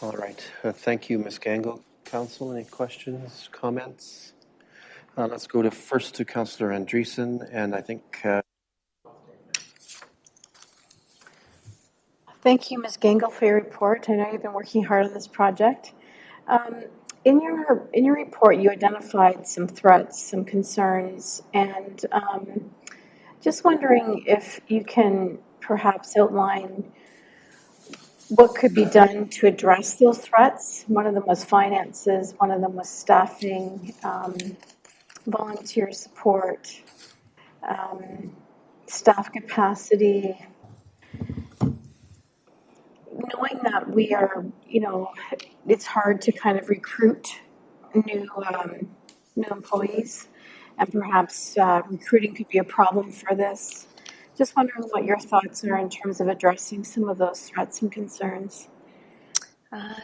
All right. Thank you, Ms. Gangle. Council, any questions, comments? Let's go first to Councillor Andreessen, and I think...
Thank you, Ms. Gangle, for your report. I know you've been working hard on this project. In your report, you identified some threats, some concerns, and just wondering if you can perhaps outline what could be done to address those threats. One of them was finances, one of them was staffing, volunteer support, staff capacity. Knowing that we are, it's hard to kind of recruit new employees, and perhaps recruiting could be a problem for this. Just wondering what your thoughts are in terms of addressing some of those threats and concerns.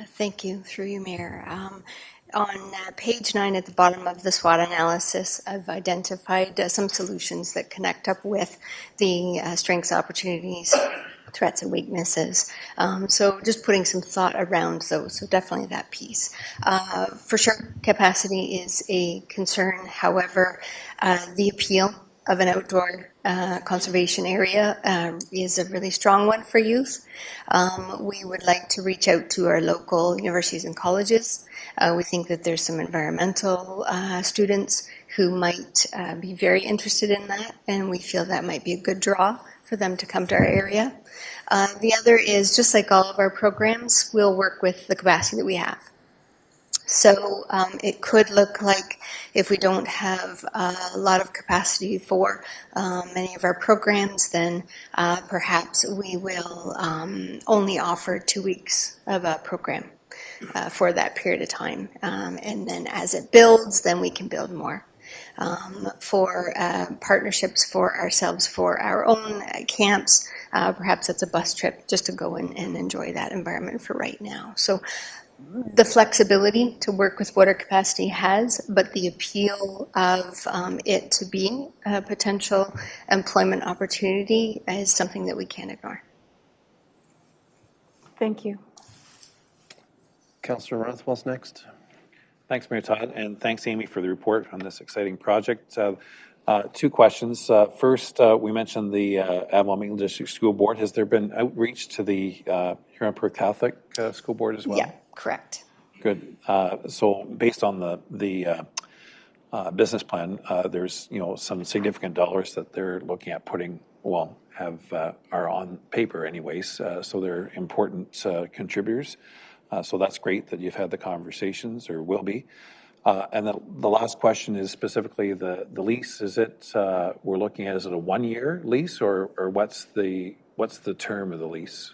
Thank you, through you, Mayor. On page 9 at the bottom of the SWOT analysis, I've identified some solutions that connect up with the strengths, opportunities, threats and weaknesses. So just putting some thought around those. So definitely that piece. For sure, capacity is a concern. However, the appeal of an outdoor conservation area is a really strong one for youth. We would like to reach out to our local universities and colleges. We think that there's some environmental students who might be very interested in that, and we feel that might be a good draw for them to come to our area. The other is, just like all of our programs, we'll work with the capacity that we have. So it could look like if we don't have a lot of capacity for many of our programs, then perhaps we will only offer 2 weeks of a program for that period of time. And then as it builds, then we can build more. For partnerships for ourselves, for our own camps, perhaps it's a bus trip just to go and enjoy that environment for right now. So the flexibility to work with what our capacity has, but the appeal of it to be a potential employment opportunity is something that we can't ignore.
Thank you.
Councillor Rothwell's next.
Thanks, Mayor Todd, and thanks, Amy, for the report on this exciting project. 2 questions. First, we mentioned the Avalon District School Board. Has there been outreach to the Huron-Perth Catholic School Board as well?
Yeah, correct.
Good. So based on the business plan, there's some significant dollars that they're looking at putting, are on paper anyways. So they're important contributors. So that's great that you've had the conversations, or will be. And then the last question is specifically the lease. Is it we're looking at? Is it a 1-year lease, or what's the term of the lease?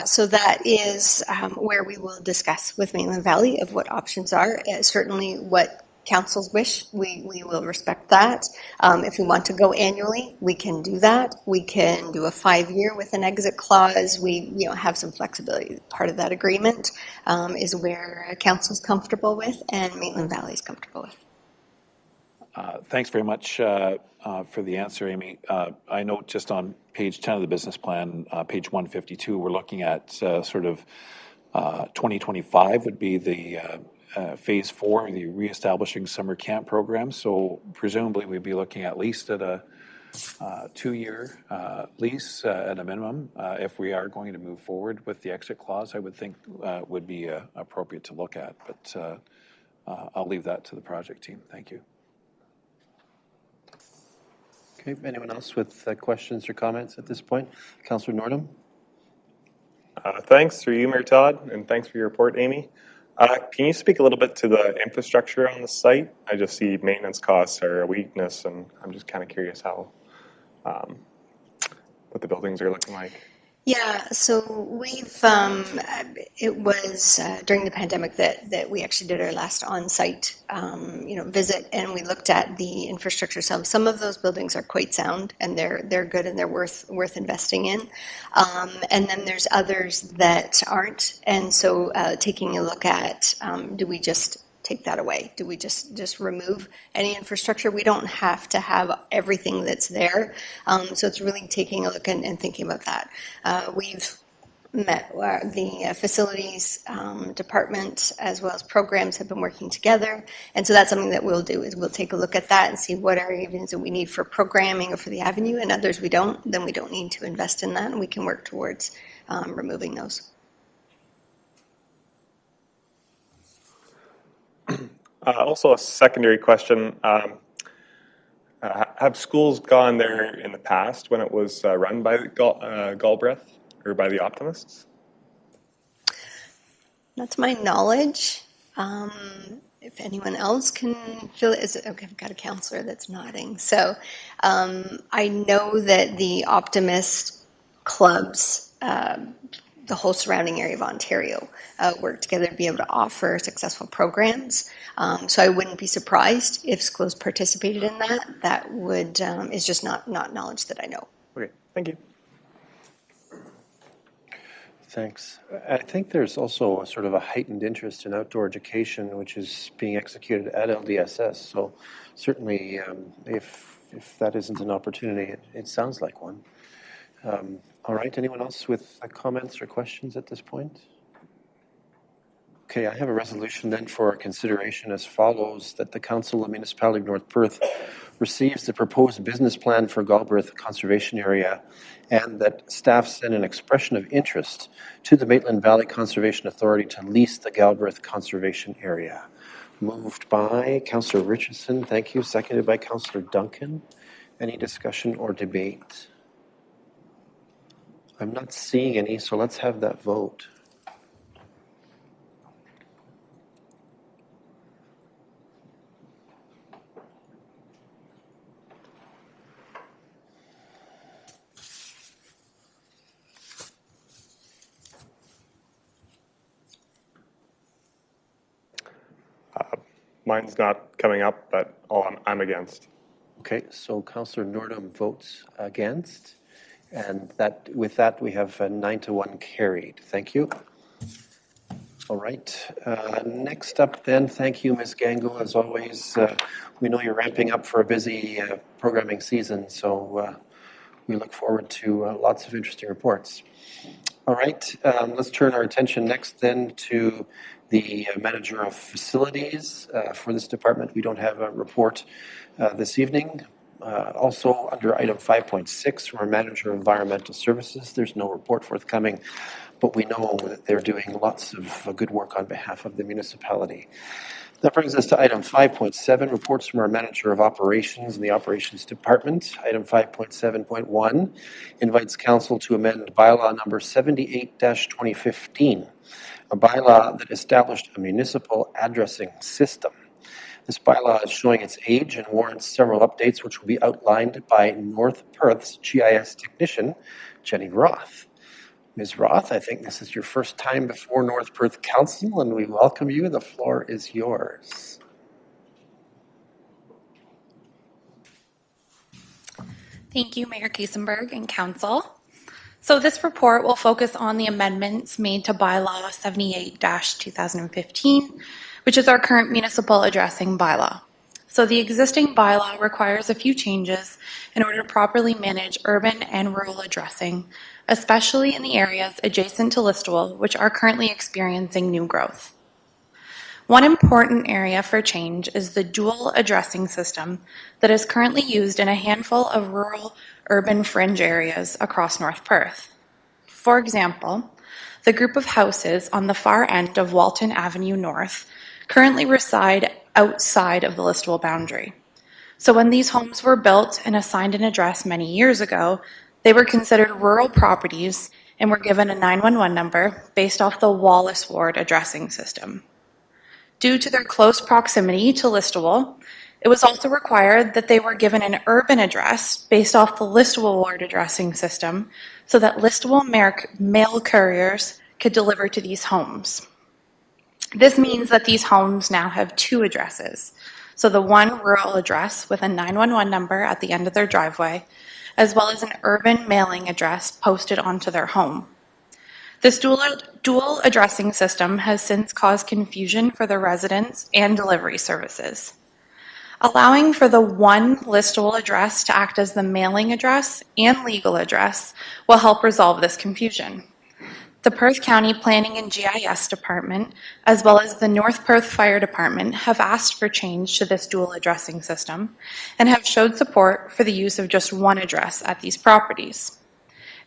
So that is where we will discuss with Mainland Valley of what options are. Certainly what council's wish, we will respect that. If we want to go annually, we can do that. We can do a 5-year with an exit clause. We have some flexibility. Part of that agreement is where council's comfortable with and Mainland Valley is comfortable with.
Thanks very much for the answer, Amy. I note just on page 10 of the business plan, page 152, we're looking at sort of 2025 would be the phase 4, the reestablishing summer camp program. So presumably we'd be looking at least at a 2-year lease at a minimum. If we are going to move forward with the exit clause, I would think would be appropriate to look at. But I'll leave that to the project team. Thank you.
Okay, anyone else with questions or comments at this point? Councillor Nordham?
Thanks through you, Mayor Todd, and thanks for your report, Amy. Can you speak a little bit to the infrastructure on the site? I just see maintenance costs are a weakness, and I'm just kind of curious how, what the buildings are looking like.
Yeah, so we've, it was during the pandemic that we actually did our last on-site, visit, and we looked at the infrastructure. Some of those buildings are quite sound, and they're good, and they're worth investing in. And then there's others that aren't, and so taking a look at, do we just take that away? Do we just remove any infrastructure? We don't have to have everything that's there. So it's really taking a look and thinking about that. We've met the facilities department as well as programs have been working together. And so that's something that we'll do is we'll take a look at that and see what areas that we need for programming or for the avenue, and others we don't, then we don't need to invest in that, and we can work towards removing those.
Also, a secondary question. Have schools gone there in the past when it was run by Galbraith or by the Optimists?
Not to my knowledge. If anyone else can fill it, okay, I've got a counselor that's nodding. So I know that the Optimist clubs, the whole surrounding area of Ontario, work together to be able to offer successful programs. So I wouldn't be surprised if schools participated in that. That would is just not knowledge that I know.
Okay, thank you.
Thanks. I think there's also a sort of a heightened interest in outdoor education, which is being executed at LDSS. So certainly, if that isn't an opportunity, it sounds like one. All right, anyone else with comments or questions at this point? Okay, I have a resolution then for consideration as follows, that the Council of the Municipality of North Perth receives the proposed business plan for Galbraith Conservation Area and that staff send an expression of interest to the Maitland Valley Conservation Authority to lease the Galbraith Conservation Area. Moved by Councillor Richardson, thank you. Seconded by Councillor Duncan. Any discussion or debate? I'm not seeing any, so let's have that vote.
Mine's not coming up, but I'm against.
Okay, so Councillor Nordum votes against, and that with that we have 9-1 carried. Thank you. All right. Next up, then, thank you, Ms. Gango. As always, we know you're ramping up for a busy programming season, so we look forward to lots of interesting reports. All right, let's turn our attention next then to the manager of facilities. For this department, we don't have a report this evening. Also, under item 5.6, from our manager of environmental services, there's no report forthcoming, but we know that they're doing lots of good work on behalf of the municipality. That brings us to item 5.7, reports from our manager of operations in the operations department. Item 5.7.1 invites council to amend bylaw number 78-2015, a bylaw that established a municipal addressing system. This bylaw is showing its age and warrants several updates, which will be outlined by North Perth's GIS technician, Jenny Roth. Ms. Roth, I think this is your first time before North Perth Council, and we welcome you. The floor is yours.
Thank you, Mayor Kiesenberg and Council. So this report will focus on the amendments made to bylaw 78-2015, which is our current municipal addressing bylaw. So the existing bylaw requires a few changes in order to properly manage urban and rural addressing, especially in the areas adjacent to Listowel, which are currently experiencing new growth. One important area for change is the dual addressing system that is currently used in a handful of rural urban fringe areas across North Perth. For example, the group of houses on the far end of Walton Avenue North currently reside outside of the Listowel boundary. So when these homes were built and assigned an address many years ago, they were considered rural properties and were given a 911 number based off the Wallace Ward addressing system. Due to their close proximity to Listowel, it was also required that they were given an urban address based off the Listowel Ward addressing system so that Listowel mail couriers could deliver to these homes. This means that these homes now have two addresses. So the one rural address with a 911 number at the end of their driveway, as well as an urban mailing address posted onto their home. This dual addressing system has since caused confusion for the residents and delivery services. Allowing for the one Listowel address to act as the mailing address and legal address will help resolve this confusion. The Perth County Planning and GIS Department, as well as the North Perth Fire Department, have asked for change to this dual addressing system and have showed support for the use of just one address at these properties.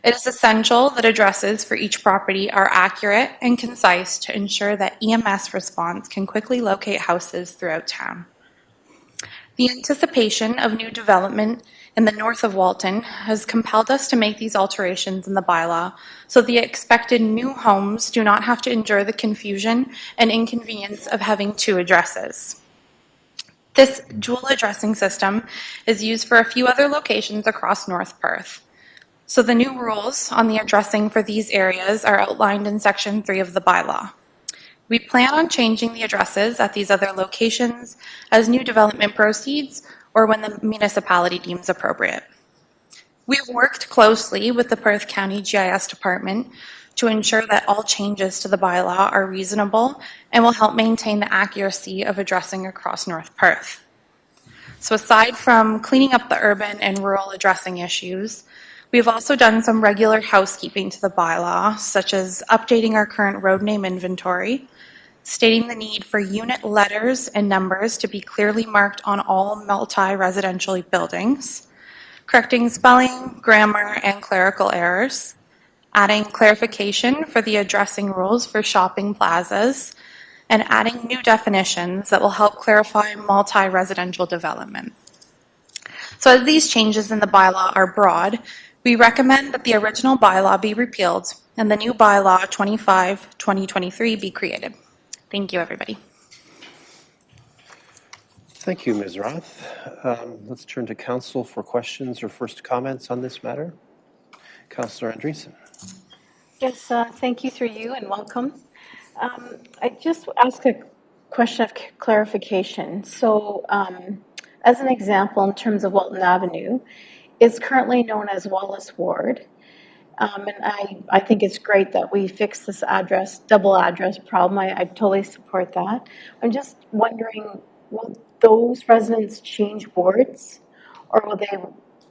It is essential that addresses for each property are accurate and concise to ensure that EMS response can quickly locate houses throughout town. The anticipation of new development in the north of Walton has compelled us to make these alterations in the bylaw so the expected new homes do not have to endure the confusion and inconvenience of having two addresses. This dual addressing system is used for a few other locations across North Perth. So the new rules on the addressing for these areas are outlined in Section 3 of the bylaw. We plan on changing the addresses at these other locations as new development proceeds or when the municipality deems appropriate. We have worked closely with the Perth County GIS Department to ensure that all changes to the bylaw are reasonable and will help maintain the accuracy of addressing across North Perth. So aside from cleaning up the urban and rural addressing issues, We've also done some regular housekeeping to the bylaw, such as updating our current road name inventory, stating the need for unit letters and numbers to be clearly marked on all multi-residential buildings, correcting spelling, grammar, and clerical errors, adding clarification for the addressing rules for shopping plazas, and adding new definitions that will help clarify multi-residential development. So as these changes in the bylaw are broad, we recommend that the original bylaw be repealed and the new bylaw 25-2023 be created. Thank you, everybody.
Thank you, Ms. Roth. Let's turn to council for questions or first comments on this matter. Councillor Andreessen.
Yes, thank you through you and welcome. I just ask a question of clarification. So as an example, in terms of Walton Avenue, it's currently known as Wallace Ward. And I think it's great that we fix this double address problem. I totally support that. I'm just wondering, will those residents change wards or will they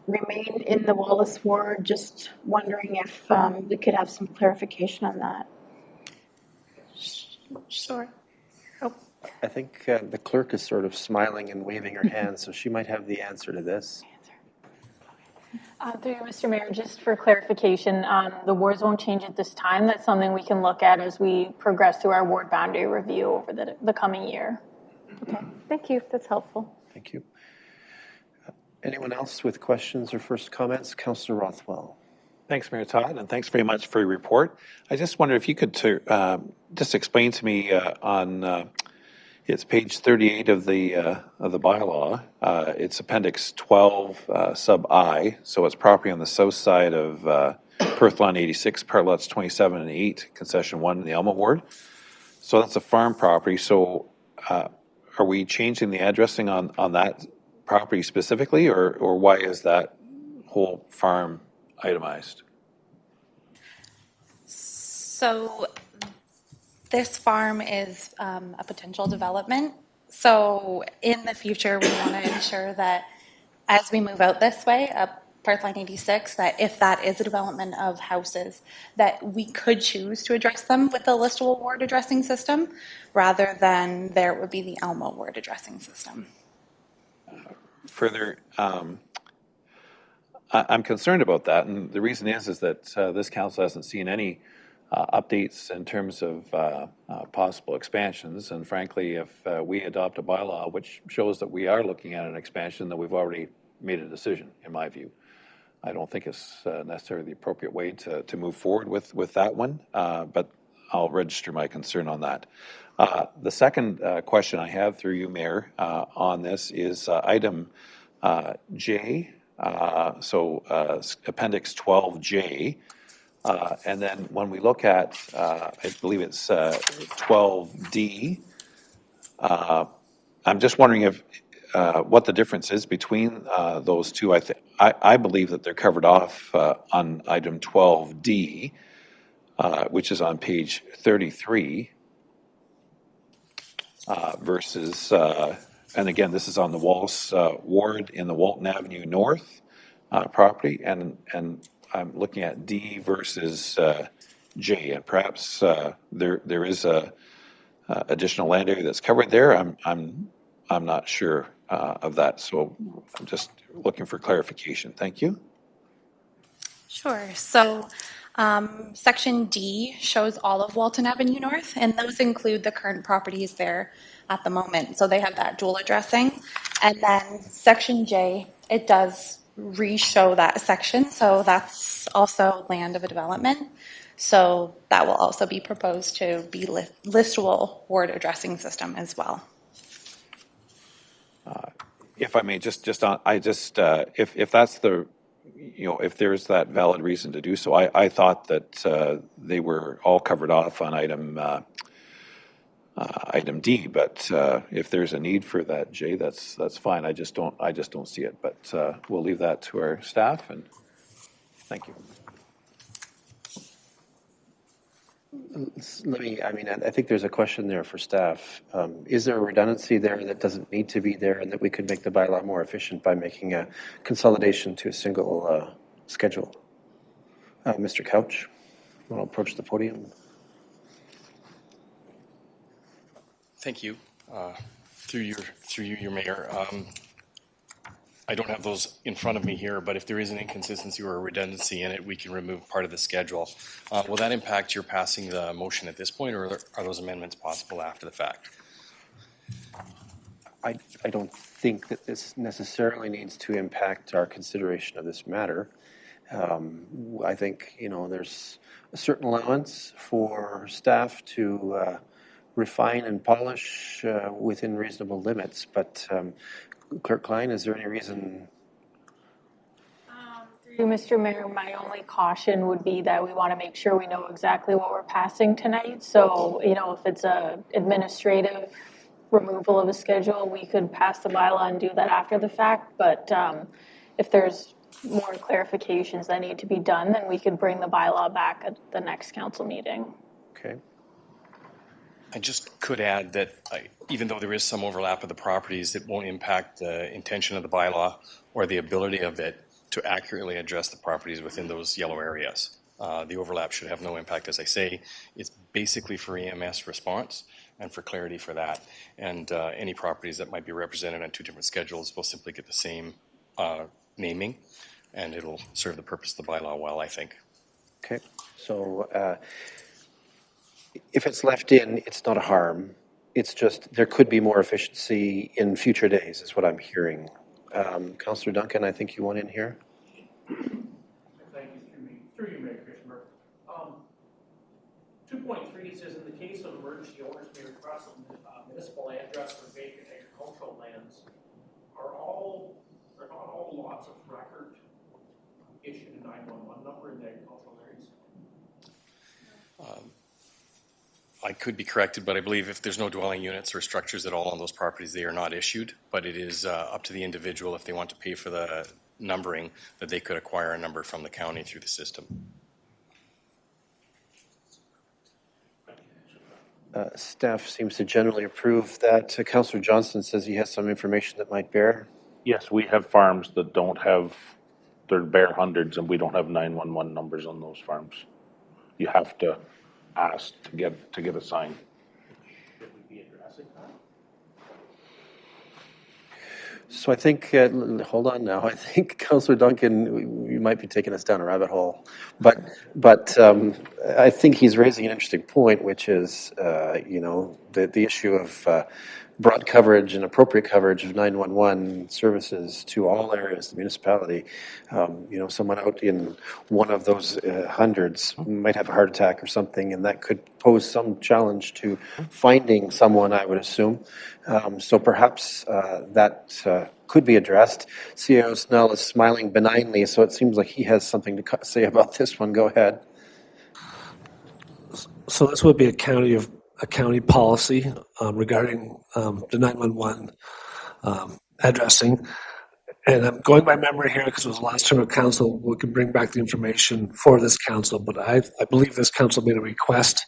remain in the Wallace ward? Just wondering if we could have some clarification on that.
Sure.
I think the clerk is sort of smiling and waving her hand, so she might have the answer to this.
Through you, Mr. Mayor, just for clarification, the wards won't change at this time. That's something we can look at as we progress through our ward boundary review over the coming year.
Okay, thank you. That's helpful.
Thank you. Anyone else with questions or first comments? Councillor Rothwell.
Thanks, Mayor Todd, and thanks very much for your report. I just wonder if you could just explain to me on it's page 38 of the bylaw. It's Appendix 12 sub I, so it's property on the south side of Perth Line 86, part lots 27 and 8, concession 1 in the Elma Ward. So that's a farm property. So are we changing the addressing on that property specifically, or why is that whole farm itemized?
So this farm is a potential development. So in the future, we want to ensure that as we move out this way, up Perth Line 86, that if that is a development of houses, that we could choose to address them with the listable ward addressing system, rather than there would be the Elmo ward addressing system.
Further, I'm concerned about that, and the reason is that this council hasn't seen any updates in terms of possible expansions, and frankly, if we adopt a bylaw which shows that we are looking at an expansion, that we've already made a decision, in my view. I don't think it's necessarily the appropriate way to move forward with that one, but I'll register my concern on that. The second question I have through you, Mayor, on this is item J, so Appendix 12J, and then when we look at, I believe it's 12D, I'm just wondering if what the difference is between those two. I believe that they're covered off on item 12D, which is on page 33, versus, and again, this is on the Wallace Ward in the Walton Avenue North property, and I'm looking at D versus J, and perhaps there is a additional land area that's covered there. I'm not sure of that, so I'm just looking for clarification. Thank you.
Sure. So Section D shows all of Walton Avenue North, and those include the current properties there at the moment. So they have that dual addressing. And then Section J, it does re-show that section, so that's also land of a development. So that will also be proposed to be listable ward addressing system as well.
If I may, just on, if that's the, if there's that valid reason to do so, I thought that they were all covered off on item D, but if there's a need for that J, that's fine. I just don't see it, but we'll leave that to our staff, and thank you.
I think there's a question there for staff. Is there a redundancy there that doesn't need to be there and that we could make the bylaw more efficient by making a consolidation to a single schedule? Mr. Couch, want to approach the podium?
Thank you. Through you, your mayor. I don't have those in front of me here, but if there is an inconsistency or a redundancy in it, we can remove part of the schedule. Will that impact your passing the motion at this point, or are those amendments possible after the fact?
I don't think that this necessarily needs to impact our consideration of this matter. I think, there's a certain allowance for staff to refine and polish within reasonable limits. But Clerk Klein, is there any reason?
Through Mr. Mayor, my only caution would be that we want to make sure we know exactly what we're passing tonight. So, if it's a administrative removal of a schedule, we could pass the bylaw and do that after the fact. But if there's more clarifications that need to be done, then we could bring the bylaw back at the next council meeting.
Okay.
I just could add that even though there is some overlap of the properties, it won't impact the intention of the bylaw or the ability of it to accurately address the properties within those yellow areas. The overlap should have no impact, as I say. It's basically for EMS response and for clarity for that. And any properties that might be represented on two different schedules will simply get the same naming, and it'll serve the purpose of the bylaw well, I think.
Okay. So if it's left in, it's not a harm. It's just there could be more efficiency in future days, is what I'm hearing. Councillor Duncan, I think you want in here.
Thank you, through you, Mayor Christopher. 2.3 says in the case of emergency owners may request a municipal address for vacant agricultural lands. Are not all lots of record issued a 911 number in the agricultural areas?
I could be corrected, but I believe if there's no dwelling units or structures at all on those properties, they are not issued. But it is up to the individual, if they want to pay for the numbering, that they could acquire a number from the county through the system.
Staff seems to generally approve that. Councillor Johnston says he has some information that might bear.
Yes, we have farms that don't have, they're bare hundreds, and we don't have 911 numbers on those farms. You have to ask to get a sign.
Should we be addressing that?
So I think, hold on now, I think Councillor Duncan, you might be taking us down a rabbit hole. But I think he's raising an interesting point, which is, the issue of broad coverage and appropriate coverage of 911 services to all areas of the municipality. Someone out in one of those hundreds might have a heart attack or something, and that could pose some challenge to finding someone, I would assume. So perhaps that could be addressed. CAO Snell is smiling benignly, so it seems like he has something to say about this one. Go ahead.
So this would be a county policy regarding the 911 addressing. And I'm going by memory here because it was the last term of council. We can bring back the information for this council, but I believe this council made a request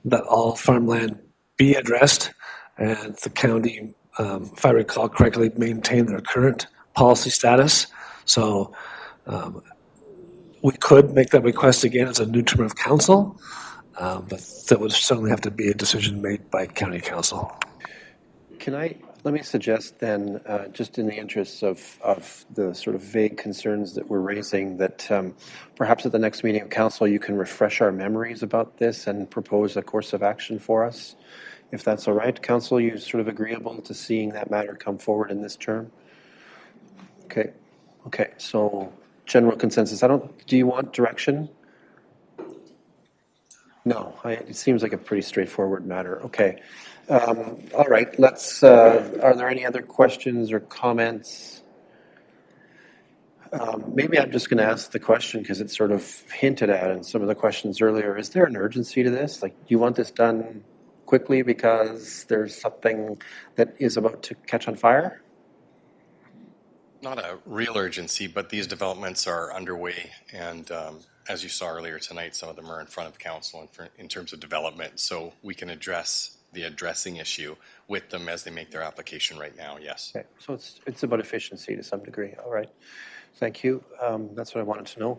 that all farmland be addressed, and the county, if I recall correctly, maintain their current policy status. So we could make that request again as a new term of council. But that would certainly have to be a decision made by county council.
Let me suggest then, just in the interests of the sort of vague concerns that we're raising, that perhaps at the next meeting of council you can refresh our memories about this and propose a course of action for us, if that's all right. Council, you sort of agreeable to seeing that matter come forward in this term? Okay, so general consensus. Do you want direction? No, it seems like a pretty straightforward matter. Okay. All right, are there any other questions or comments? Maybe I'm just going to ask the question because it's sort of hinted at in some of the questions earlier. Is there an urgency to this? Like, do you want this done quickly because there's something that is about to catch on fire?
Not a real urgency, but these developments are underway, and as you saw earlier tonight, some of them are in front of council in terms of development, so we can address the addressing issue with them as they make their application right now, yes.
Okay, so it's about efficiency to some degree. All right, thank you. That's what I wanted to know.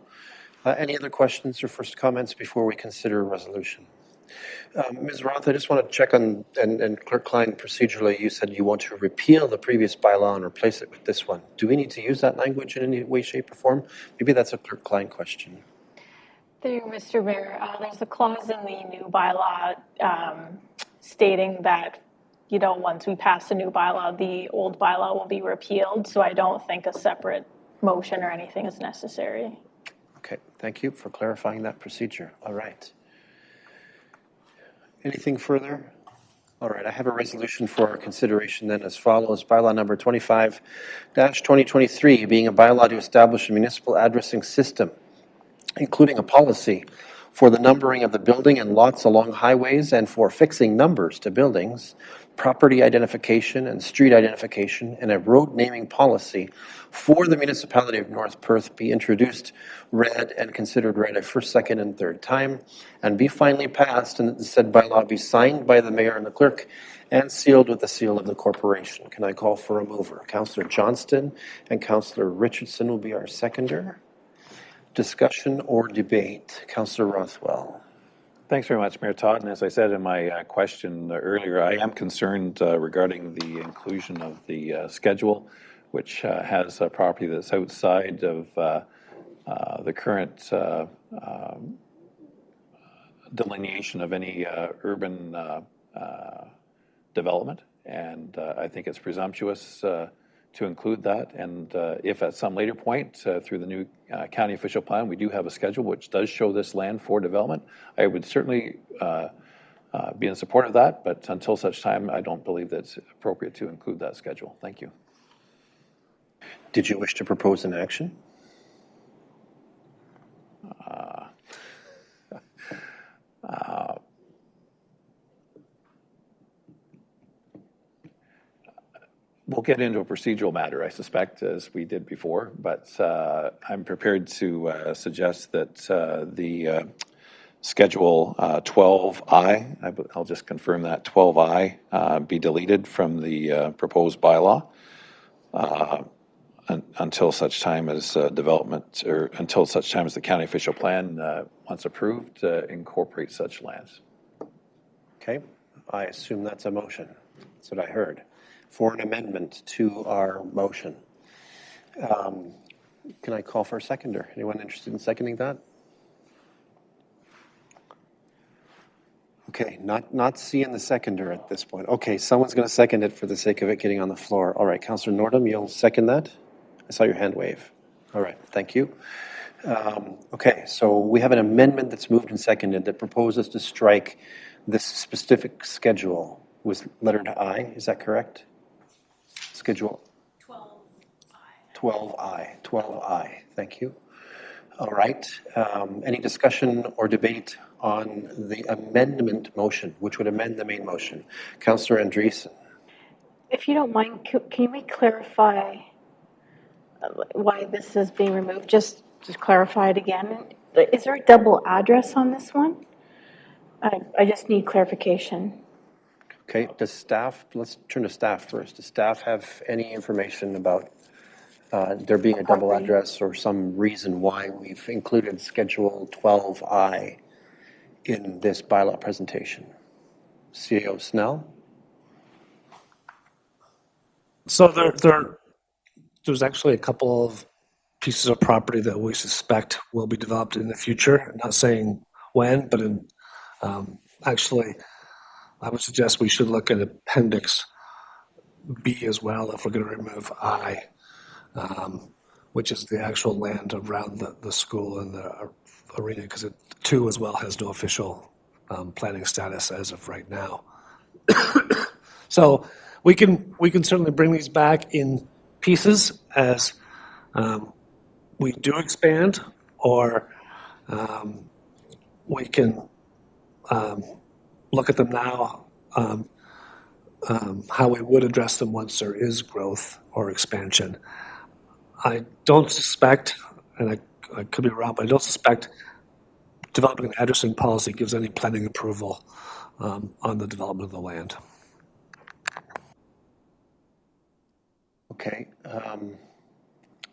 Any other questions or first comments before we consider a resolution? Ms. Roth, I just want to check on, and Clerk Klein, procedurally, you said you want to repeal the previous bylaw and replace it with this one. Do we need to use that language in any way, shape, or form? Maybe that's a Clerk Klein question.
Through you, Mr. Mayor, there's a clause in the new bylaw stating that, once we pass the new bylaw, the old bylaw will be repealed. So I don't think a separate motion or anything is necessary.
Okay, thank you for clarifying that procedure. All right. Anything further? All right, I have a resolution for our consideration then as follows. Bylaw number 25-2023, being a bylaw to establish a municipal addressing system, including a policy for the numbering of the building and lots along highways and for fixing numbers to buildings, property identification and street identification, and a road naming policy for the municipality of North Perth be introduced, read, and considered read a first, second, and third time, and be finally passed, and that the said bylaw be signed by the mayor and the clerk and sealed with the seal of the corporation. Can I call for a mover? Councillor Johnston and Councillor Richardson will be our seconder. Discussion or debate? Councillor Rothwell.
Thanks very much, Mayor Todd. And as I said in my question earlier, I am concerned regarding the inclusion of the schedule, which has a property that's outside of the current delineation of any urban development. And I think it's presumptuous to include that. And if at some later point through the new county official plan, we do have a schedule which does show this land for development, I would certainly be in support of that. But until such time, I don't believe that it's appropriate to include that schedule. Thank you.
Did you wish to propose an action?
We'll get into a procedural matter, I suspect, as we did before, but I'm prepared to suggest that the Schedule 12I, I'll just confirm that 12I, be deleted from the proposed bylaw until such time as development, or until such time as the county official plan, once approved, incorporates such lands.
Okay, I assume that's a motion. That's what I heard. For an amendment to our motion. Can I call for a seconder? Anyone interested in seconding that? Okay, not seeing the seconder at this point. Okay, someone's going to second it for the sake of it getting on the floor. All right, Councillor Nordham, you'll second that? I saw your hand wave. All right, thank you. Okay, so we have an amendment that's moved and seconded that proposes to strike this specific schedule with lettered I. Is that correct? Schedule 12I. Thank you. All right. Any discussion or debate on the amendment motion, which would amend the main motion? Councillor Andreessen.
If you don't mind, can we clarify why this is being removed? Just clarify it again. Is there a double address on this one? I just need clarification.
Okay, does staff, let's turn to staff first. Does staff have any information about there being a double address or some reason why we've included Schedule 12I in this bylaw presentation? CAO Snell?
So there's actually a couple of pieces of property that we suspect will be developed in the future. I'm not saying when, but actually, I would suggest we should look at Appendix B as well if we're going to remove I, which is the actual land around the school and the arena, because 2 as well has no official planning status as of right now. So we can certainly bring these back in pieces as we do expand, or we can look at them now, how we would address them once there is growth or expansion. I don't suspect, and I could be wrong, but I don't suspect developing an addressing policy gives any planning approval on the development of the land.
Okay.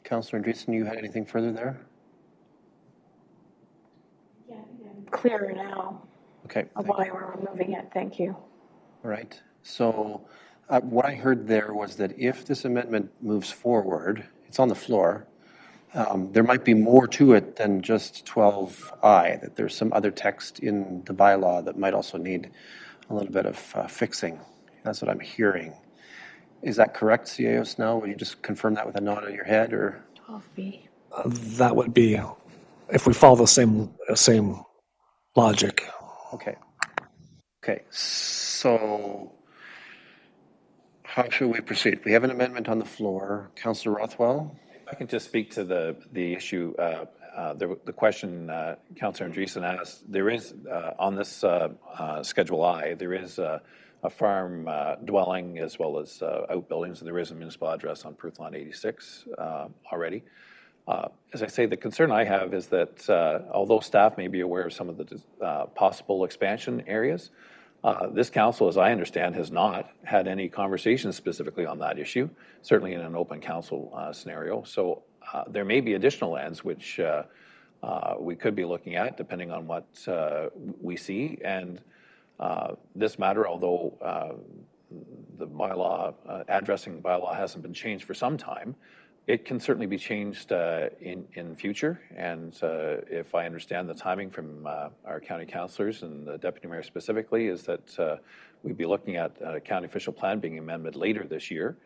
Councillor Andreessen, you had anything further there?
clearer now
Okay,
of
thank
why
you.
we're removing it. Thank you.
All right. So what I heard there was that if this amendment moves forward, it's on the floor, there might be more to it than just 12I, that there's some other text in the bylaw that might also need a little bit of fixing. That's what I'm hearing. Is that correct, CAO Snell? Would you just confirm that with a nod of your head, or?
12B.
That would be, if we follow the same logic.
Okay. Okay. So how should we proceed? We have an amendment on the floor. Councillor Rothwell?
I can just speak to the issue, the question Councillor Andreessen asked. There is, on this Schedule I, there is a farm dwelling as well as outbuildings, and there is a municipal address on Perth Line 86 already. As I say, the concern I have is that although staff may be aware of some of the possible expansion areas, this council, as I understand, has not had any conversations specifically on that issue, certainly in an open council scenario. So there may be additional lands which we could be looking at depending on what we see. And this matter, although the bylaw, addressing bylaw hasn't been changed for some time, it can certainly be changed in future, and if I understand the timing from our county councillors and the deputy mayor specifically, is that we'd be looking at a county official plan being amended later this year,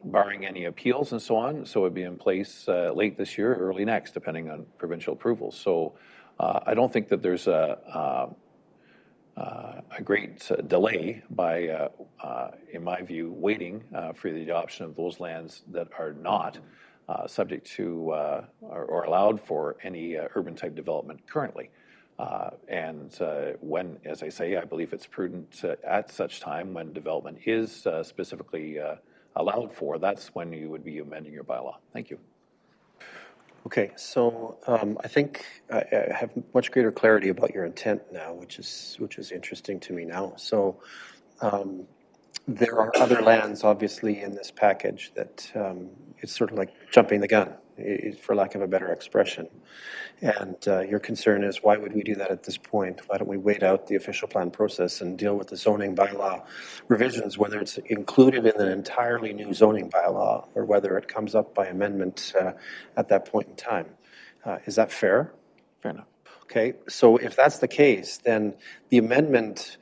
barring any appeals and so on. So it'd be in place late this year, or early next, depending on provincial approvals. So I don't think that there's a great delay by, in my view, waiting for the adoption of those lands that are not subject to or allowed for any urban type development currently. And when, as I say, I believe it's prudent at such time when development is specifically allowed for, that's when you would be amending your bylaw. Thank you.
Okay, so I think I have much greater clarity about your intent now, which is interesting to me now. So there are other lands, obviously, in this package that it's sort of like jumping the gun, for lack of a better expression. And your concern is, why would we do that at this point? Why don't we wait out the official plan process and deal with the zoning bylaw revisions, whether it's included in an entirely new zoning bylaw or whether it comes up by amendment at that point in time? Is that fair?
Fair enough.
Okay, so if that's the case, then the amendment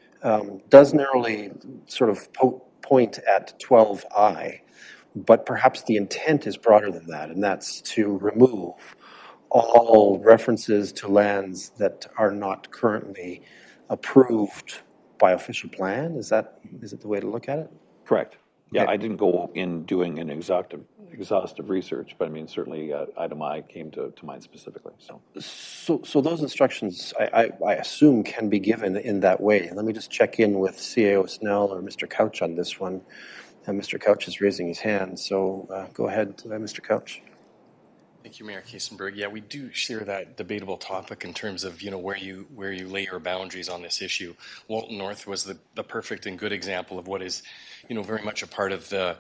does narrowly sort of point at 12I, but perhaps the intent is broader than that, and that's to remove all references to lands that are not currently approved by official plan. Is it the way to look at it?
Correct. Yeah,
Okay.
I didn't go in doing an exhaustive research, but I mean, certainly item I came to mind specifically.
So those instructions, I assume, can be given in that way. Let me just check in with CAO Snell or Mr. Couch on this one. And Mr. Couch is raising his hand, so go ahead, Mr. Couch.
Thank you, Mayor Kiesenberg. Yeah, we do share that debatable topic in terms of, where you lay your boundaries on this issue. Walton North was the perfect and good example of what is, very much a part of the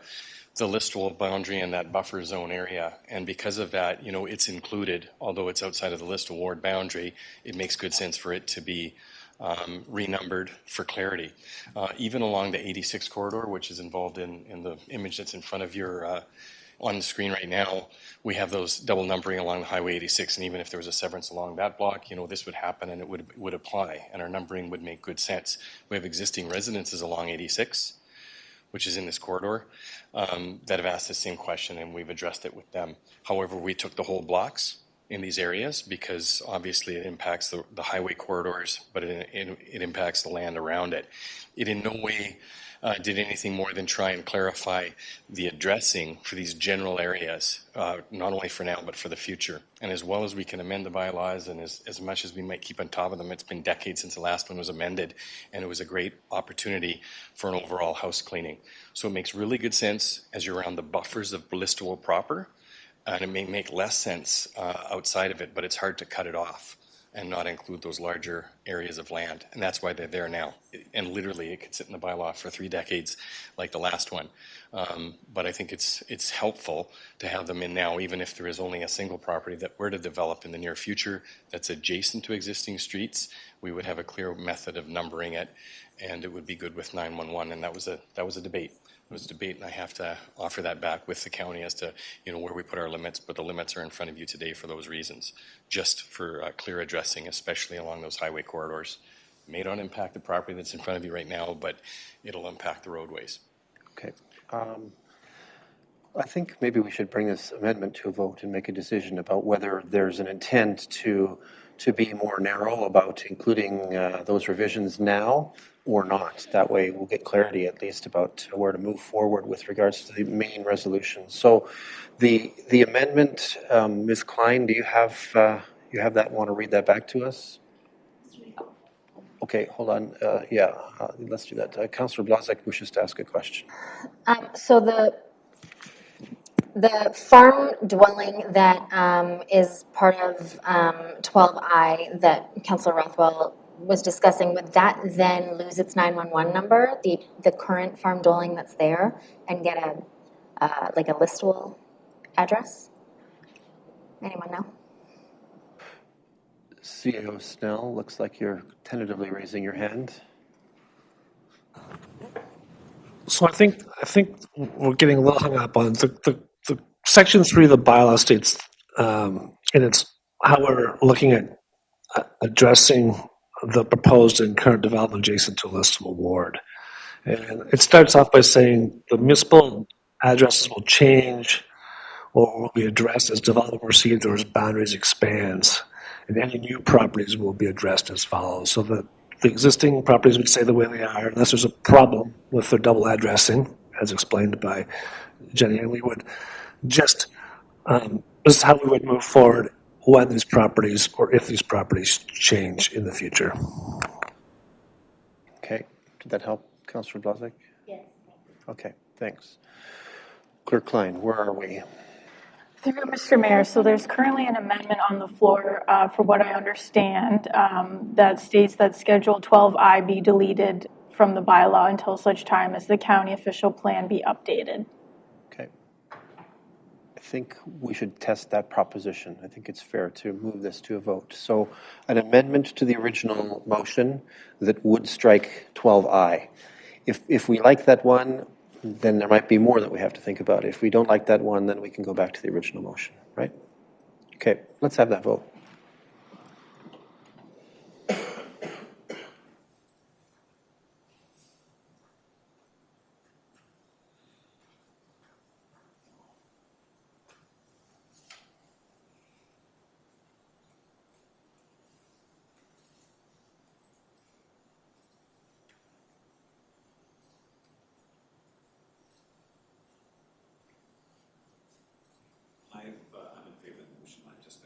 listable boundary in that buffer zone area. And because of that, it's included, although it's outside of the list award boundary, it makes good sense for it to be renumbered for clarity. Even along the 86 corridor, which is involved in the image that's in front of your on the screen right now, we have those double numbering along the Highway 86, and even if there was a severance along that block, this would happen and it would apply, and our numbering would make good sense. We have existing residences along 86, which is in this corridor, that have asked the same question, and we've addressed it with them. However, we took the whole blocks in these areas because obviously it impacts the highway corridors, but it impacts the land around it. It in no way did anything more than try and clarify the addressing for these general areas, not only for now, but for the future. And as well as we can amend the bylaws, and as much as we might keep on top of them, it's been decades since the last one was amended, and it was a great opportunity for an overall house cleaning. So it makes really good sense as you're around the buffers of Bristol proper, and it may make less sense outside of it, but it's hard to cut it off. and not include those larger areas of land. And that's why they're there now. And literally, it could sit in the bylaw for 3 decades like the last one. But I think it's helpful to have them in now, even if there is only a single property that were to develop in the near future that's adjacent to existing streets. We would have a clear method of numbering it, and it would be good with 911. And that was a debate. It was a debate, and I have to offer that back with the county as to where we put our limits. But the limits are in front of you today for those reasons, just for clear addressing, especially along those highway corridors. It may not impact the property that's in front of you right now, but it'll impact the roadways.
Okay. I think maybe we should bring this amendment to a vote and make a decision about whether there's an intent to be more narrow about including those revisions now or not. That way we'll get clarity at least about where to move forward with regards to the main resolution. So the amendment, Ms. Klein, do you have that? Want to read that back to us? Okay, hold on. Let's do that. Councillor Blazek wishes to ask a question.
So the farm dwelling that is part of 12I that Councillor Rothwell was discussing, would that then lose its 911 number, the current farm dwelling that's there, and get a listable address? Anyone know?
CAO Snell, looks like you're tentatively raising your hand.
So I think we're getting a little hung up on the Section 3 of the bylaw states, and it's how we're looking at addressing the proposed and current development adjacent to a listable ward. And it starts off by saying the municipal addresses will change or will be addressed as development proceeds or as boundaries expands. And any new properties will be addressed as follows. So the existing properties would stay the way they are unless there's a problem with their double addressing, as explained by Jenny. And we would just, this is how we would move forward when these properties or if these properties change in the future.
Okay, did that help, Councillor Blazek?
Yes.
Okay, thanks. Clerk Klein, where are we?
Through Mr. Mayor, so there's currently an amendment on the floor, for what I understand, that states that Schedule 12I be deleted from the bylaw until such time as the county official plan be updated.
Okay. I think we should test that proposition. I think it's fair to move this to a vote. So an amendment to the original motion that would strike 12I. If we like that one, then there might be more that we have to think about. If we don't like that one, then we can go back to the original motion, right? Okay, let's have that vote.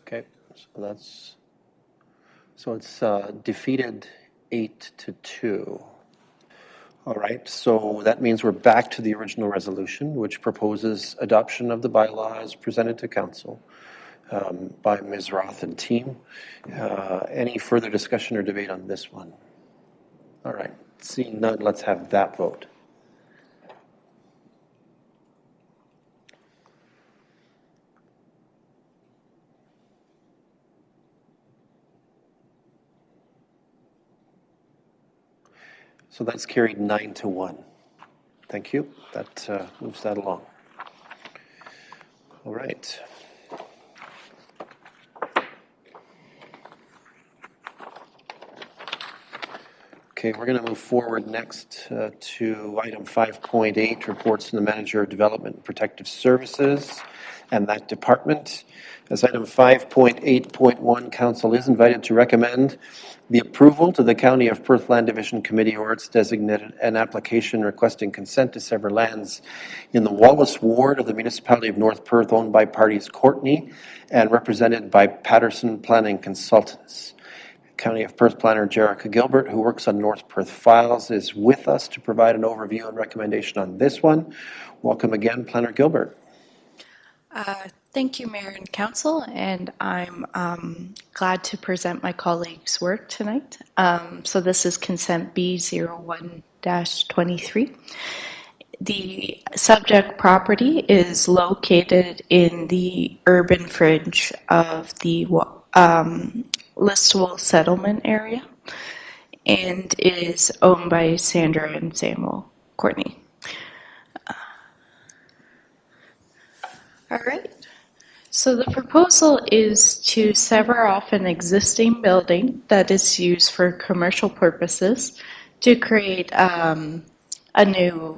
Okay, so it's defeated 8-2. All right, so that means we're back to the original resolution, which proposes adoption of the bylaw as presented to council by Ms. Roth and team. Any further discussion or debate on this one? All right, seeing none, let's have that vote. So that's carried 9-1. Thank you. That moves that along. All right. Okay, we're going to move forward next to item 5.8, reports from the Manager of Development and Protective Services and that department. As item 5.8.1, Council is invited to recommend the approval to the County of Perth Land Division Committee or its designated an application requesting consent to sever lands in the Wallace Ward of the Municipality of North Perth, owned by parties Courtney and represented by Patterson Planning Consultants. County of Perth Planner Jerica Gilbert, who works on North Perth files, is with us to provide an overview and recommendation on this one. Welcome again, Planner Gilbert.
Thank you, Mayor and Council, and I'm glad to present my colleagues' work tonight. So this is consent B01-23. The subject property is located in the urban fringe of the Listowel settlement area and is owned by Sandra and Samuel Courtney. All right. So the proposal is to sever off an existing building that is used for commercial purposes to create a new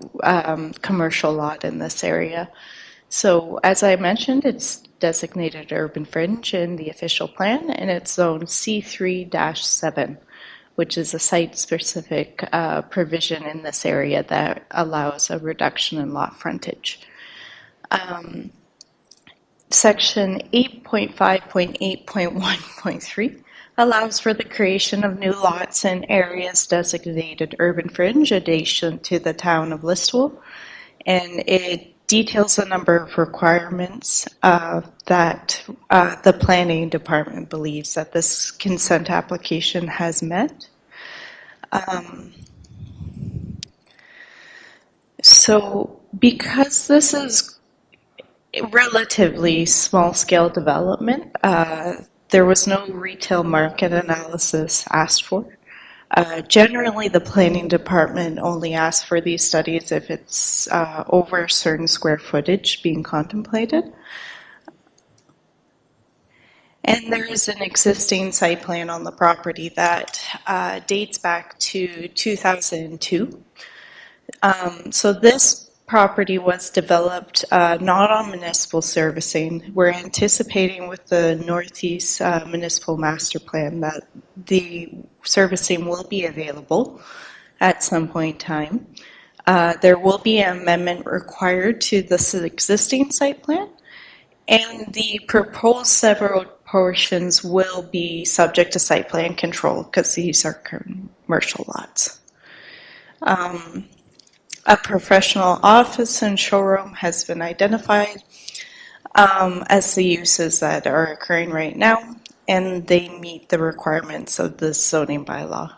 commercial lot in this area. So as I mentioned, it's designated urban fringe in the official plan, and it's zone C3-7, which is a site-specific provision in this area that allows a reduction in lot frontage. Section 8.5.8.1.3 allows for the creation of new lots in areas designated urban fringe adjacent to the town of Listowel, and it details a number of requirements that the planning department believes that this consent application has met. So because this is relatively small-scale development, there was no retail market analysis asked for. Generally, the planning department only asks for these studies if it's over a certain square footage being contemplated. And there is an existing site plan on the property that dates back to 2002. So this property was developed not on municipal servicing. We're anticipating with the Northeast Municipal Master Plan that the servicing will be available at some point in time. There will be an amendment required to this existing site plan, and the proposed several portions will be subject to site plan control because these are commercial lots. A professional office and showroom has been identified as the uses that are occurring right now, and they meet the requirements of the zoning bylaw.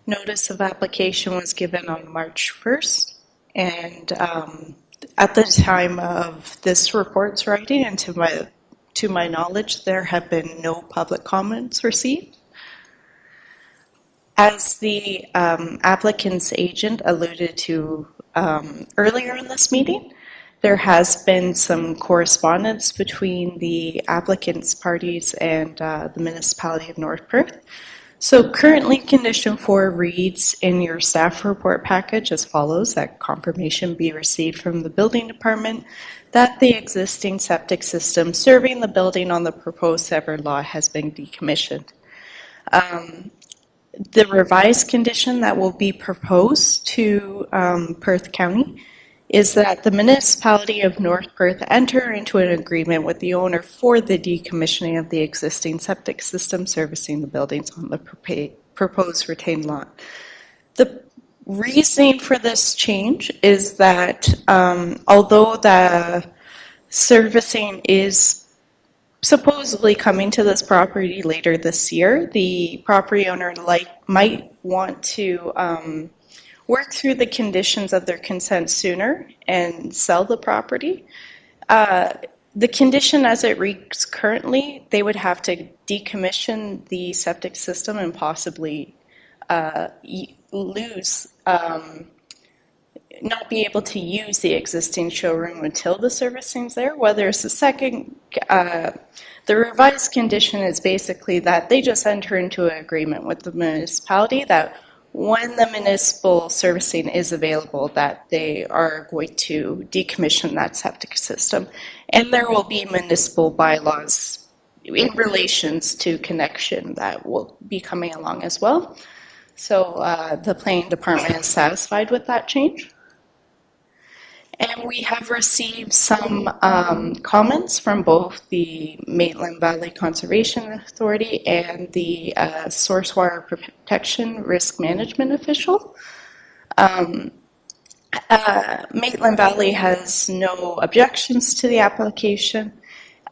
Notice of application was given on March 1st, and at the time of this report's writing, and to my knowledge, there have been no public comments received. As the applicant's agent alluded to earlier in this meeting, there has been some correspondence between the applicant's parties and the municipality of North Perth. So currently, condition 4 reads in your staff report package as follows: that confirmation be received from the building department that the existing septic system serving the building on the proposed severed lot has been decommissioned. The revised condition that will be proposed to Perth County is that the municipality of North Perth enter into an agreement with the owner for the decommissioning of the existing septic system servicing the buildings on the proposed retained lot. The reasoning for this change is that although the servicing is supposedly coming to this property later this year, the property owner might want to work through the conditions of their consent sooner and sell the property. The condition as it reads currently, they would have to decommission the septic system and possibly not be able to use the existing showroom until the servicing's there. Whether it's the second, the revised condition is basically that they just enter into an agreement with the municipality that when the municipal servicing is available, that they are going to decommission that septic system. And there will be municipal bylaws in relations to connection that will be coming along as well. So the planning department is satisfied with that change. And we have received some comments from both the Maitland Valley Conservation Authority and the Source Water Protection Risk Management Official. Maitland Valley has no objections to the application.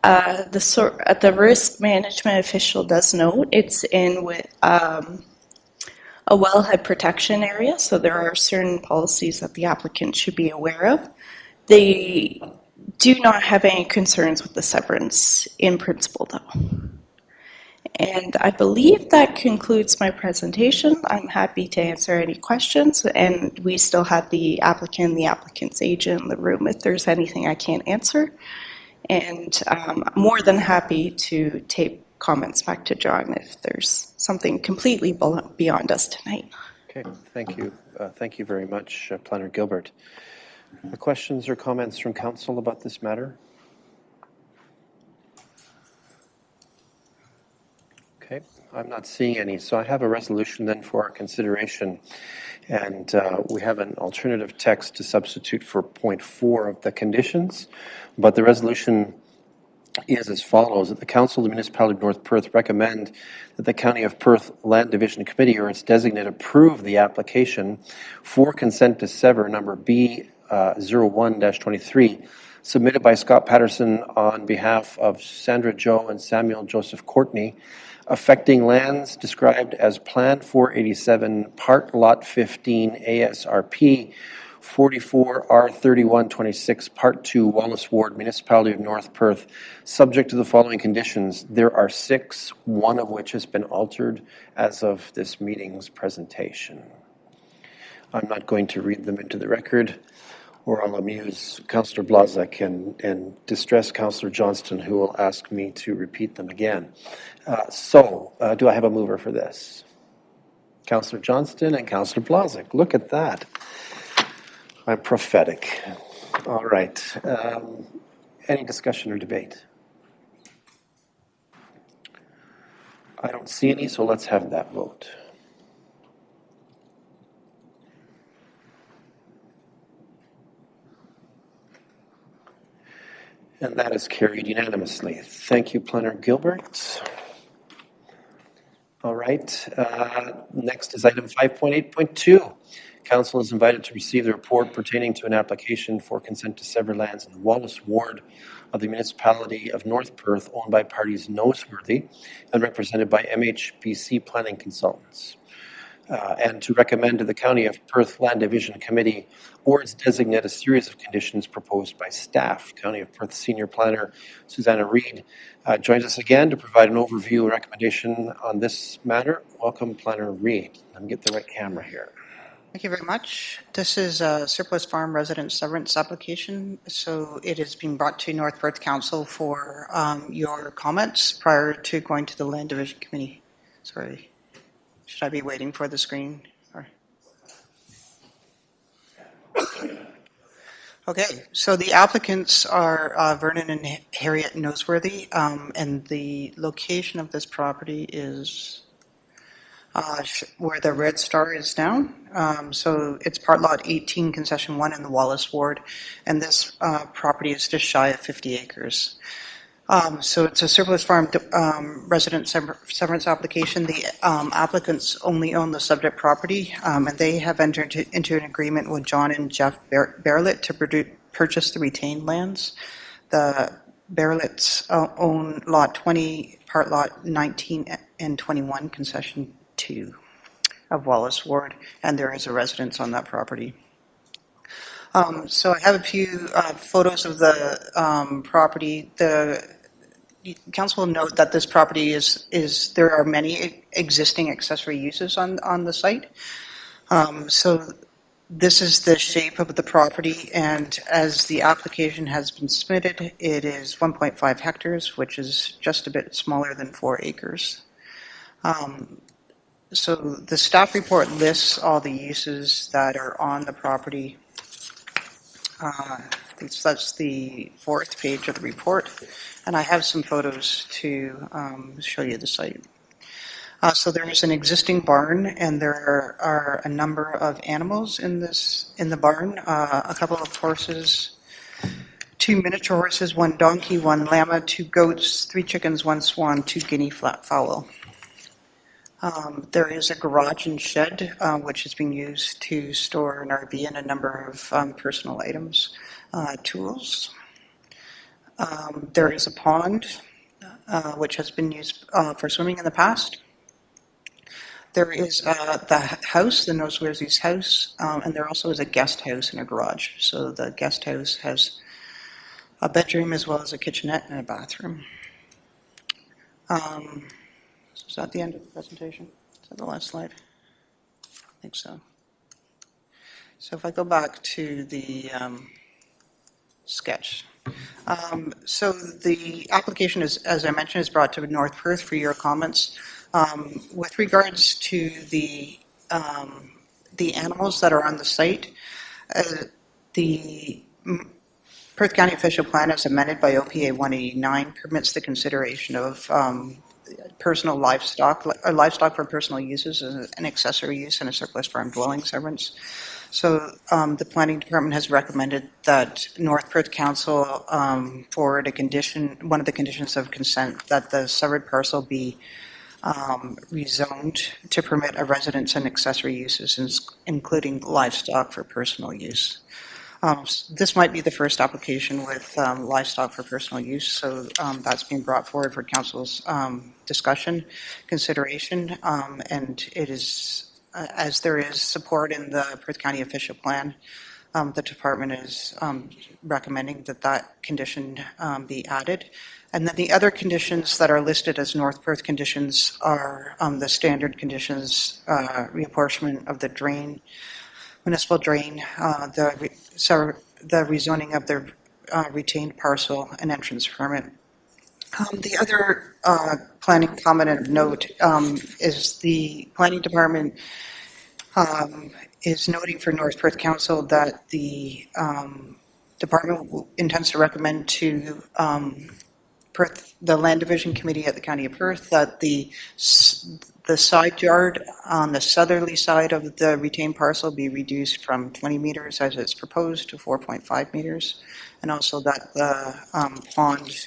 The risk management official does note it's in with a wellhead protection area, so there are certain policies that the applicant should be aware of. They do not have any concerns with the severance in principle, though. And I believe that concludes my presentation. I'm happy to answer any questions, and we still have the applicant, the applicant's agent in the room if there's anything I can't answer. And I'm more than happy to take comments back to John if there's something completely beyond us tonight.
Okay, thank you. Thank you very much, Planner Gilbert. Questions or comments from council about this matter? Okay, I'm not seeing any, so I have a resolution then for our consideration. And we have an alternative text to substitute for point 4 of the conditions, but the resolution is as follows: that the Council of the Municipality of North Perth recommend that the County of Perth Land Division Committee or its designate approve the application for consent to sever number B01-23 submitted by Scott Patterson on behalf of Sandra Joe and Samuel Joseph Courtney, affecting lands described as Plan 487, Part Lot 15, ASRP 44R3126, Part 2, Wallace Ward, Municipality of North Perth, subject to the following conditions. There are 6, one of which has been altered as of this meeting's presentation. I'm not going to read them into the record, or I'll amuse Councillor Blazek and distress Councillor Johnston, who will ask me to repeat them again. Do I have a mover for this? Councillor Johnston and Councillor Blazek. Look at that. I'm prophetic. All right. Any discussion or debate? I don't see any, so let's have that vote. And that is carried unanimously. Thank you, Planner Gilbert. All right. Next is item 5.8.2. Council is invited to receive the report pertaining to an application for consent to sever lands in the Wallace Ward of the Municipality of North Perth, owned by parties Noseworthy and represented by MHBC Planning Consultants. And to recommend to the County of Perth Land Division Committee or its designate a series of conditions proposed by staff. County of Perth Senior Planner Susanna Reid joins us again to provide an overview and recommendation on this matter. Welcome, Planner Reid. Let me get the right camera here.
Thank you very much. This is a surplus farm resident severance application. So it has been brought to North Perth Council for your comments prior to going to the Land Division Committee. Sorry, should I be waiting for the screen? Or... Okay, so the applicants are Vernon and Harriet Noseworthy, and the location of this property is where the red star is down. So it's part lot 18, concession 1 in the Wallace Ward, and this property is just shy of 50 acres. So it's a surplus farm resident severance application. The applicants only own the subject property, and they have entered into an agreement with John and Jeff Barlett to purchase the retained lands. The Barletts own lot 20, part lot 19 and 21, concession 2 of Wallace Ward, and there is a residence on that property. So I have a few photos of the property. The council will note that this property is there are many existing accessory uses on the site. So this is the shape of the property, and as the application has been submitted, it is 1.5 hectares, which is just a bit smaller than 4 acres. So the staff report lists all the uses that are on the property. That's the 4th page of the report, and I have some photos to show you the site. So there is an existing barn, and there are a number of animals in the barn. A couple of horses, 2 miniature horses, 1 donkey, 1 llama, 2 goats, 3 chickens, 1 swan, 2 guinea fowl. There is a garage and shed, which is being used to store an RV and a number of personal items, tools. There is a pond, which has been used for swimming in the past. There is the house, the Noseworthy's house, and there also is a guest house and a garage. So the guest house has a bedroom as well as a kitchenette and a bathroom. Is that the end of the presentation? Is that the last slide? I think so. So if I go back to the sketch. So the application is, as I mentioned, is brought to North Perth for your comments. With regards to the animals that are on the site, the Perth County Official Plan as amended by OPA 189 permits the consideration of personal livestock for personal uses as an accessory use in a surplus farm dwelling severance. So the planning department has recommended that North Perth Council forward a condition, one of the conditions of consent, that the severed parcel be rezoned to permit a residence and accessory uses, including livestock for personal use. This might be the first application with livestock for personal use, so that's being brought forward for council's discussion, consideration, and it is, as there is support in the Perth County Official Plan, the department is recommending that that condition be added. And then the other conditions that are listed as North Perth conditions are the standard conditions, reapportionment of the drain, municipal drain, the rezoning of the retained parcel and entrance permit. The other planning comment of note is the planning department is noting for North Perth Council that the department intends to recommend to Perth, the Land Division Committee at the County of Perth, that the side yard on the southerly side of the retained parcel be reduced from 20 meters as it's proposed to 4.5 meters, and also that the pond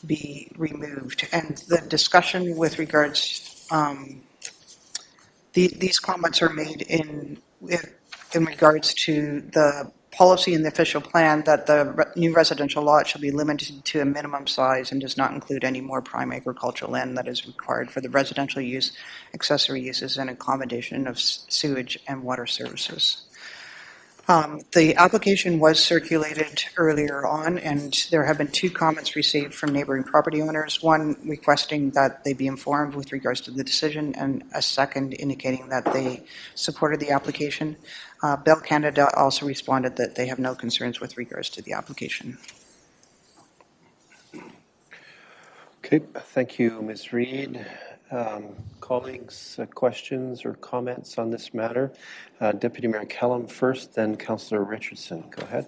be removed. And the discussion with regards, these comments are made in regards to the policy in the official plan that the new residential lot shall be limited to a minimum size and does not include any more prime agricultural land that is required for the residential use, accessory uses, and accommodation of sewage and water services. The application was circulated earlier on, and there have been 2 comments received from neighboring property owners, one requesting that they be informed with regards to the decision, and a second indicating that they supported the application. Bell Canada also responded that they have no concerns with regards to the application.
Okay, thank you, Ms. Reid. Colleagues, questions or comments on this matter? Deputy Mayor Kellum first, then Councillor Richardson. Go ahead.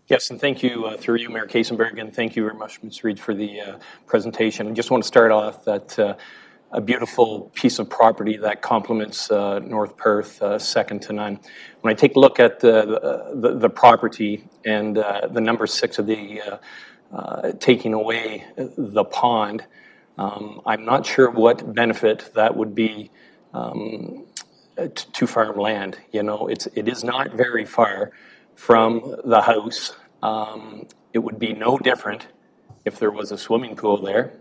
Yes, and thank you, through you, Mayor Kaysenberg, and thank you very much, Ms. Reid, for the presentation. I just want to start off that a beautiful piece of property that complements North Perth, second to none. When I take a look at the property and the number 6 of the taking away the pond, I'm not sure what benefit that would be to farmland. You know, it is not very far from the house. It would be no different if there was a swimming pool there.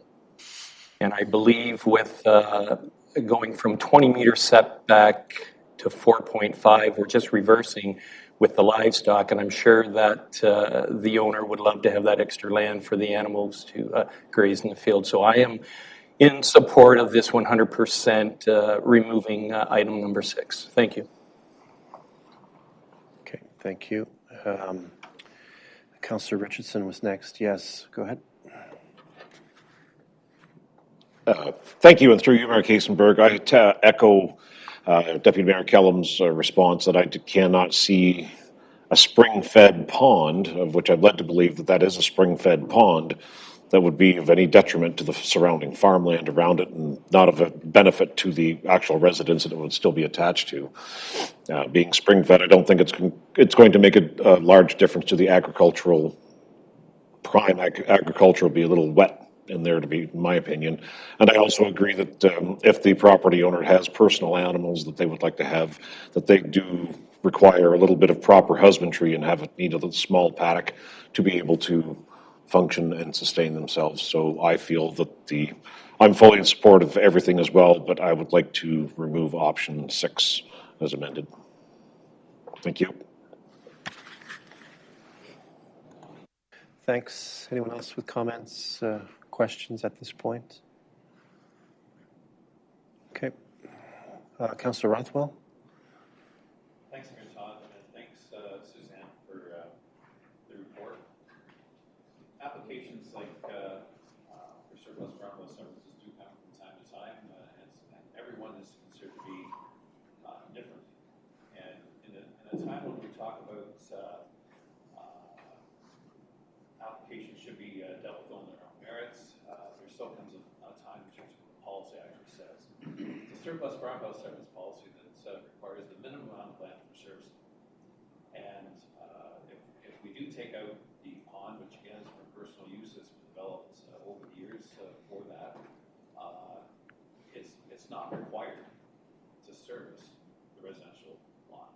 And I believe with going from 20 meter setback to 4.5, we're just reversing with the livestock, and I'm sure that the owner would love to have that extra land for the animals to graze in the field. So I am in support of this 100% removing item number 6. Thank you.
Okay, thank you. Councillor Richardson was next. Yes, go ahead.
Thank you, and through you, Mayor Kaysenberg, I echo Deputy Mayor Kellum's response that I cannot see a spring-fed pond, of which I'm led to believe that that is a spring-fed pond, that would be of any detriment to the surrounding farmland around it and not of a benefit to the actual residents that it would still be attached to. Being spring-fed, I don't think it's going to make a large difference to the agricultural, prime agriculture will be a little wet in there to be, in my opinion. And I also agree that if the property owner has personal animals that they would like to have, that they do require a little bit of proper husbandry and need a little small paddock to be able to function and sustain themselves. So I feel that I'm fully in support of everything as well, but I would like to remove option 6 as amended. Thank you.
Thanks. Anyone else with comments, questions at this point? Okay. Councillor Rothwell?
Thanks, Mayor Todd, and thanks, Suzanne, for the report. Applications like for surplus groundwater services do come from time to time, and everyone is considered to be different. And in a time when we talk about applications should be dealt with on their own merits, there still comes a time in terms of what the policy actually says. The surplus groundwater service policy that requires the minimum amount of land for service. And if we do take out the pond, which again is for personal use, has been developed over the years for that, it's not required to service the residential lawn.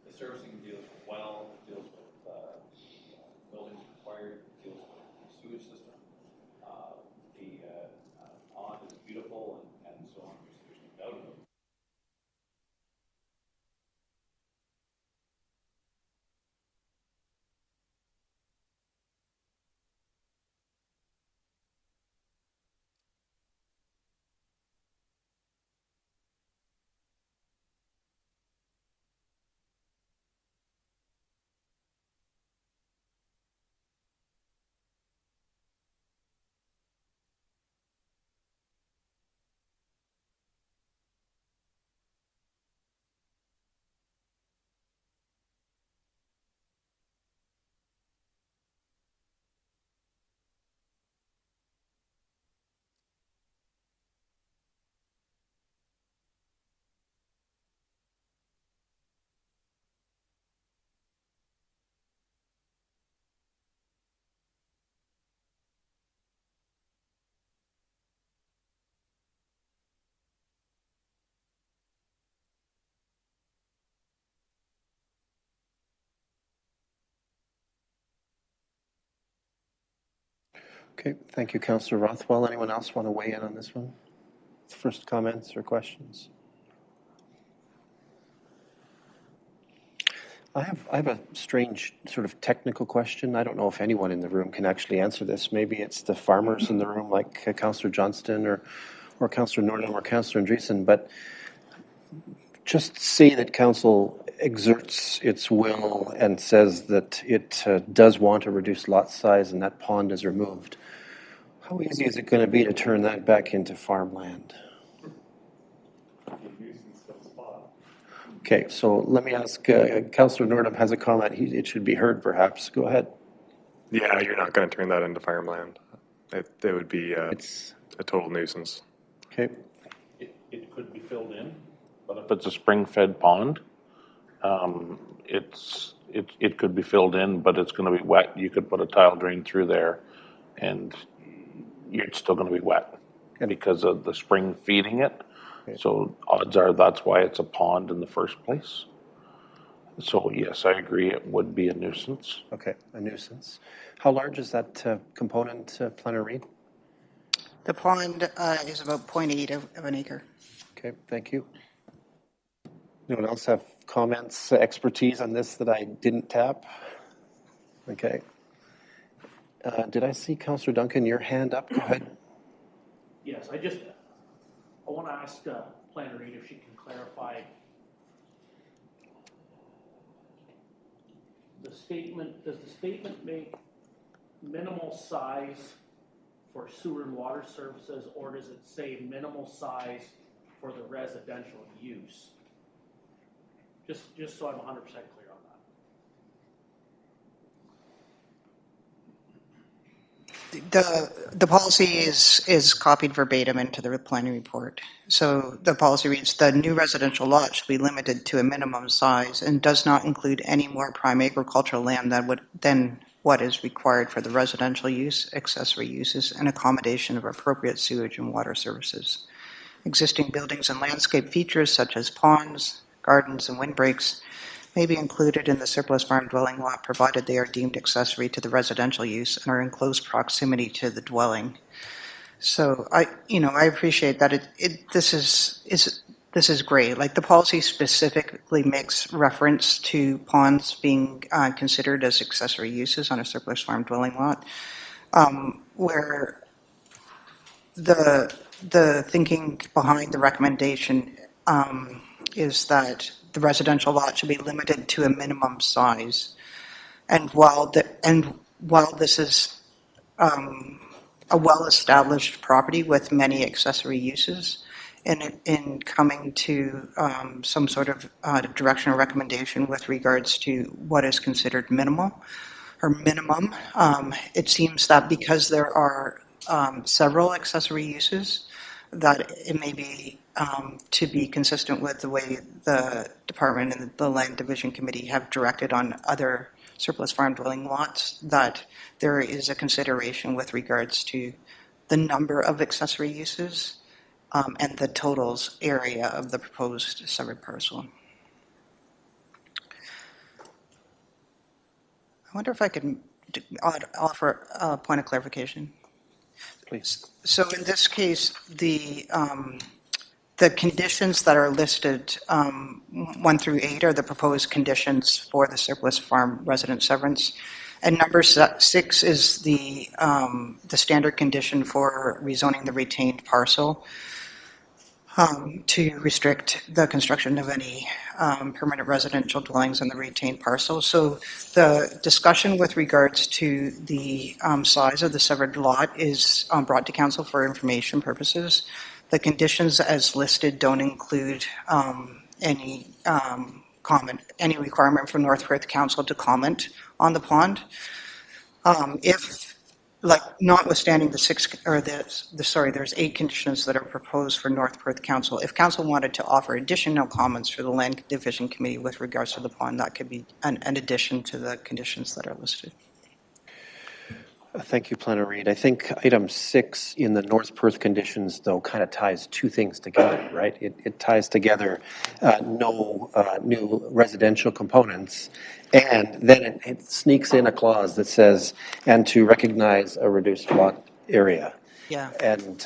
The servicing deals with well, deals with buildings required, deals with the sewage system. The pond is beautiful and so on. There's no doubt about it.
Okay, thank you, Councillor Rothwell. Anyone else want to weigh in on this one? First comments or questions? I have a strange sort of technical question. I don't know if anyone in the room can actually answer this. Maybe it's the farmers in the room, like Councillor Johnston or Councillor Nordholm or Councillor Andreessen, but just say that council exerts its will and says that it does want to reduce lot size and that pond is removed. How easy is it going to be to turn that back into farmland? Okay, so let me ask, Councillor Nordholm has a comment. It should be heard, perhaps. Go ahead.
Yeah, you're not going to turn that into farmland. It would be
It's
a total nuisance.
okay.
It could be filled in, but if it's a spring-fed pond, it could be filled in, but it's going to be wet. You could put a tile drain through there, and it's still going to be wet because of the spring feeding it.
Okay.
So odds are that's why it's a pond in the first place. So yes, I agree. It would be a nuisance.
Okay, a nuisance. How large is that component, Planner Reid?
The pond is about 0.8 of an acre.
Okay, thank you. Anyone else have comments, expertise on this that I didn't tap? Okay. Did I see Councillor Duncan, your hand up? Go ahead.
Yes, I want to ask Planner Reid if she can clarify the statement. Does the statement make minimal size for sewer and water services, or does it say minimal size for the residential use? Just so I'm 100% clear on
that. The policy is copied verbatim into the planning report. So the policy reads, the new residential lot should be limited to a minimum size and does not include any more prime agricultural land than what is required for the residential use, accessory uses, and accommodation of appropriate sewage and water services. Existing buildings and landscape features such as ponds, gardens, and windbreaks may be included in the surplus farm dwelling lot provided they are deemed accessory to the residential use and are in close proximity to the dwelling. So I appreciate that this is great. Like the policy specifically makes reference to ponds being considered as accessory uses on a surplus farm dwelling lot, where the thinking behind the recommendation is that the residential lot should be limited to a minimum size, and while this is a well-established property with many accessory uses, in coming to some sort of direction or recommendation with regards to what is considered minimal or minimum, it seems that because there are several accessory uses, that it may be to be consistent with the way the department and the land division committee have directed on other surplus farm dwelling lots, that there is a consideration with regards to the number of accessory uses and the totals area of the proposed severed parcel. I wonder if I could offer a point of clarification.
Please.
So in this case, the conditions that are listed, 1 through 8, are the proposed conditions for the surplus farm resident severance. And number 6 is the standard condition for rezoning the retained parcel to restrict the construction of any permanent residential dwellings on the retained parcel. So the discussion with regards to the size of the severed lot is brought to council for information purposes. The conditions as listed don't include any requirement for North Perth Council to comment on the pond. Notwithstanding there's 8 conditions that are proposed for North Perth Council. If Council wanted to offer additional comments for the Land Division Committee with regards to the pond, that could be an addition to the conditions that are listed.
Thank you, Planner Reid. I think item 6 in the North Perth conditions, though, kind of ties 2 things together, right? It ties together no new residential components, and then it sneaks in a clause that says, and to recognize a reduced lot area.
Yeah.
And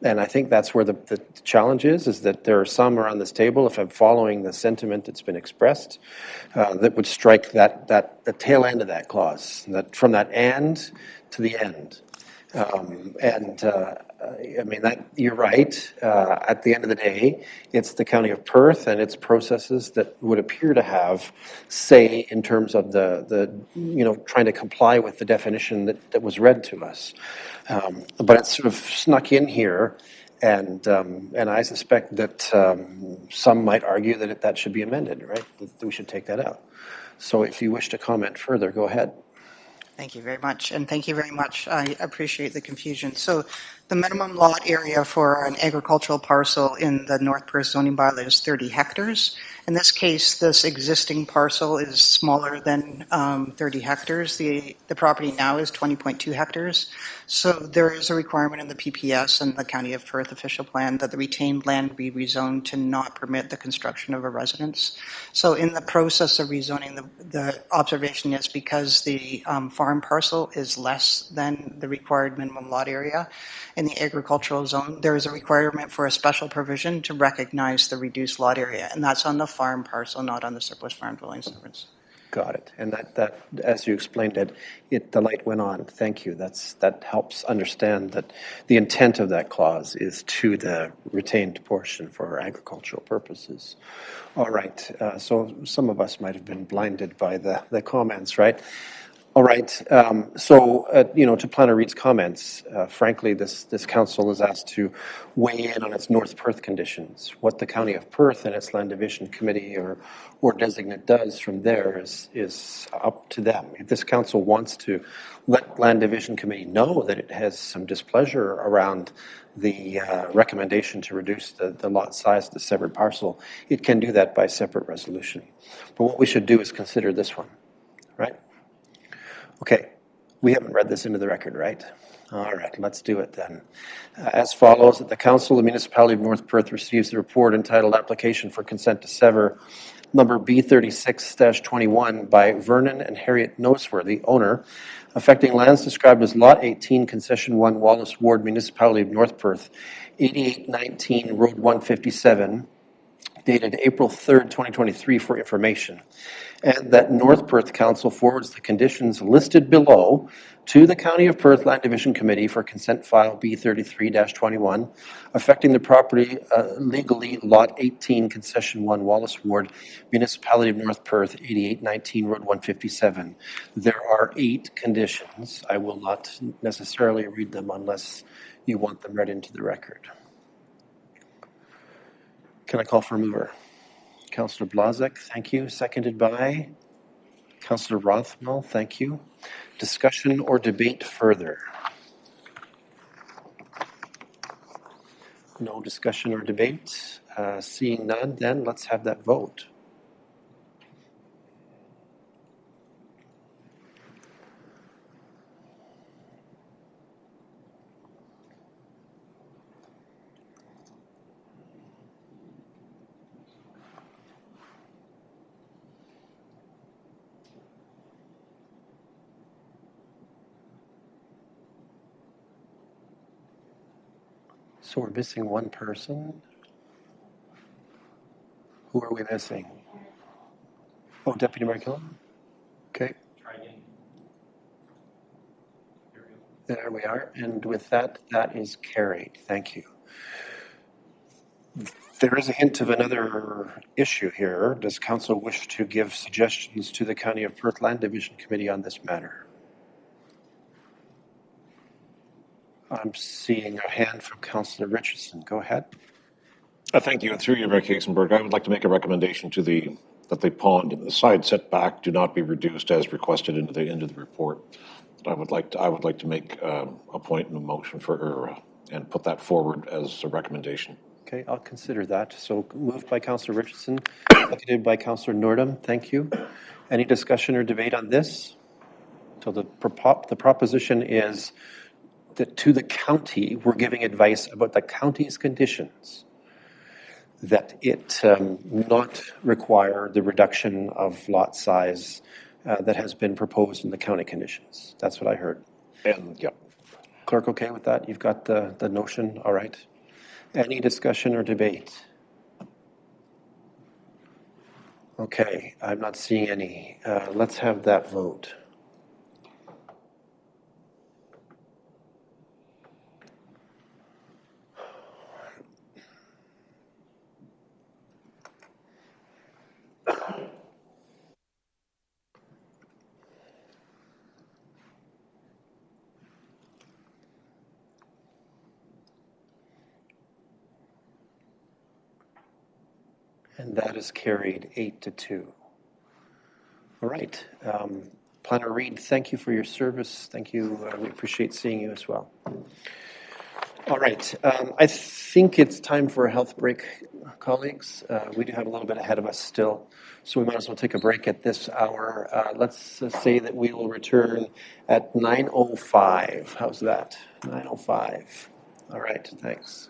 I think that's where the challenge is that there are some around this table, if I'm following the sentiment that's been expressed, that would strike the tail end of that clause, that from that and to the end. I mean, that you're right. At the end of the day, it's the County of Perth and its processes that would appear to have say in terms of the trying to comply with the definition that was read to us. But it's sort of snuck in here, and I suspect that some might argue that that should be amended, right? That we should take that out. So if you wish to comment further, go ahead.
Thank you very much, and thank you very much. I appreciate the confusion. So the minimum lot area for an agricultural parcel in the North Perth zoning bylaw is 30 hectares. In this case, this existing parcel is smaller than 30 hectares. The property now is 20.2 hectares. So there is a requirement in the PPS and the County of Perth official plan that the retained land be rezoned to not permit the construction of a residence. So in the process of rezoning, the observation is because the farm parcel is less than the required minimum lot area in the agricultural zone, there is a requirement for a special provision to recognize the reduced lot area, and that's on the farm parcel, not on the surplus farm dwelling severance.
Got it. And that as you explained it, the light went on. Thank you. That helps understand that the intent of that clause is to the retained portion for agricultural purposes. All right. So some of us might have been blinded by the comments, right? All right. To Planner Reid's comments, frankly, this council is asked to weigh in on its North Perth conditions. What the County of Perth and its Land Division Committee or designate does from there is up to them. If this council wants to let Land Division Committee know that it has some displeasure around the recommendation to reduce the lot size of the severed parcel, it can do that by separate resolution. But what we should do is consider this one, right? Okay, We haven't read this into the record, right? All right, let's do it then. As follows, that the Council of the Municipality of North Perth receives the report entitled Application for Consent to Sever, number B36-21 by Vernon and Harriet Noseworthy, owner, affecting lands described as Lot 18, Concession 1, Wallace Ward, Municipality of North Perth, 8819 Road 157, dated April 3rd, 2023 for information, and that North Perth Council forwards the conditions listed below to the County of Perth Land Division Committee for consent file B33-21, affecting the property legally Lot 18, Concession 1, Wallace Ward, Municipality of North Perth, 8819 Road 157. There are 8 conditions. I will not necessarily read them unless you want them read into the record. Can I call for a mover? Councillor Blazek, thank you. Seconded by Councillor Rothwell, thank you. Discussion or debate further? No discussion or debate. Seeing none, then let's have that vote. So we're missing one person. Who are we missing? Oh, Deputy Mayor Killam? Okay. There we are. And with that, that is carried. Thank you. There is a hint of another issue here. Does council wish to give suggestions to the County of Perth Land Division Committee on this matter? I'm seeing a hand from Councillor Richardson. Go ahead.
Thank you. And through you, Mayor Casenberg, I would like to make a recommendation to that the pond and the side setback do not be reduced as requested into the report. I would like to make a point and a motion and put that forward as a recommendation.
Okay, I'll consider that. So moved by Councillor Richardson, seconded by Councillor Nordum. Thank you. Any discussion or debate on this? So the proposition is that to the county, we're giving advice about the county's conditions, that it not require the reduction of lot size that has been proposed in the county conditions. That's what I heard.
And yeah.
Clerk, okay with that? You've got the notion? All right. Any discussion or debate? Okay, I'm not seeing any. Let's have that vote. And that is carried 8-2. All right. Planner Reed, thank you for your service. Thank you. We appreciate seeing you as well. All right. I think it's time for a health break, colleagues. We do have a little bit ahead of us still, so we might as well take a break at this hour. Let's say that we will return at 9:05. How's that? 9:05. All right. Thanks.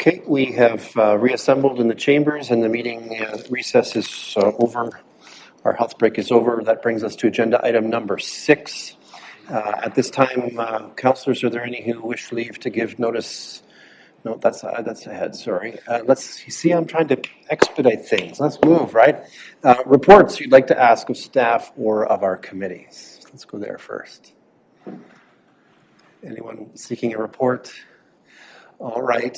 Okay, we have reassembled in the chambers and the meeting recess is over. Our health break is over. That brings us to agenda item number 6. At this time, councillors, are there any who wish leave to give notice? No, that's ahead, sorry. Let's see, I'm trying to expedite things. Let's move, right? Reports you'd like to ask of staff or of our committees. Let's go there first. Anyone seeking a report? All right.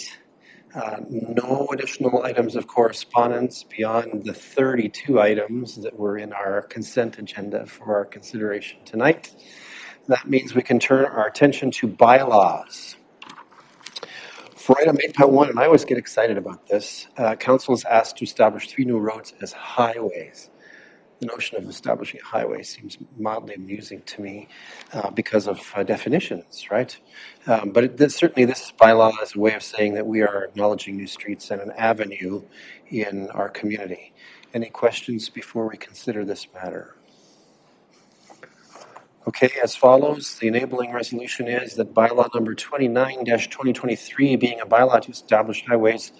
No additional items of correspondence beyond the 32 items that were in our consent agenda for our consideration tonight. That means we can turn our attention to bylaws. For item 8.1, and I always get excited about this, council is asked to establish 3 new roads as highways. The notion of establishing a highway seems mildly amusing to me because of definitions, right? But certainly this bylaw is a way of saying that we are acknowledging new streets and an avenue in our community. Any questions before we consider this matter? Okay, as follows, the enabling resolution is that bylaw number 29-2023, being a bylaw to establish highways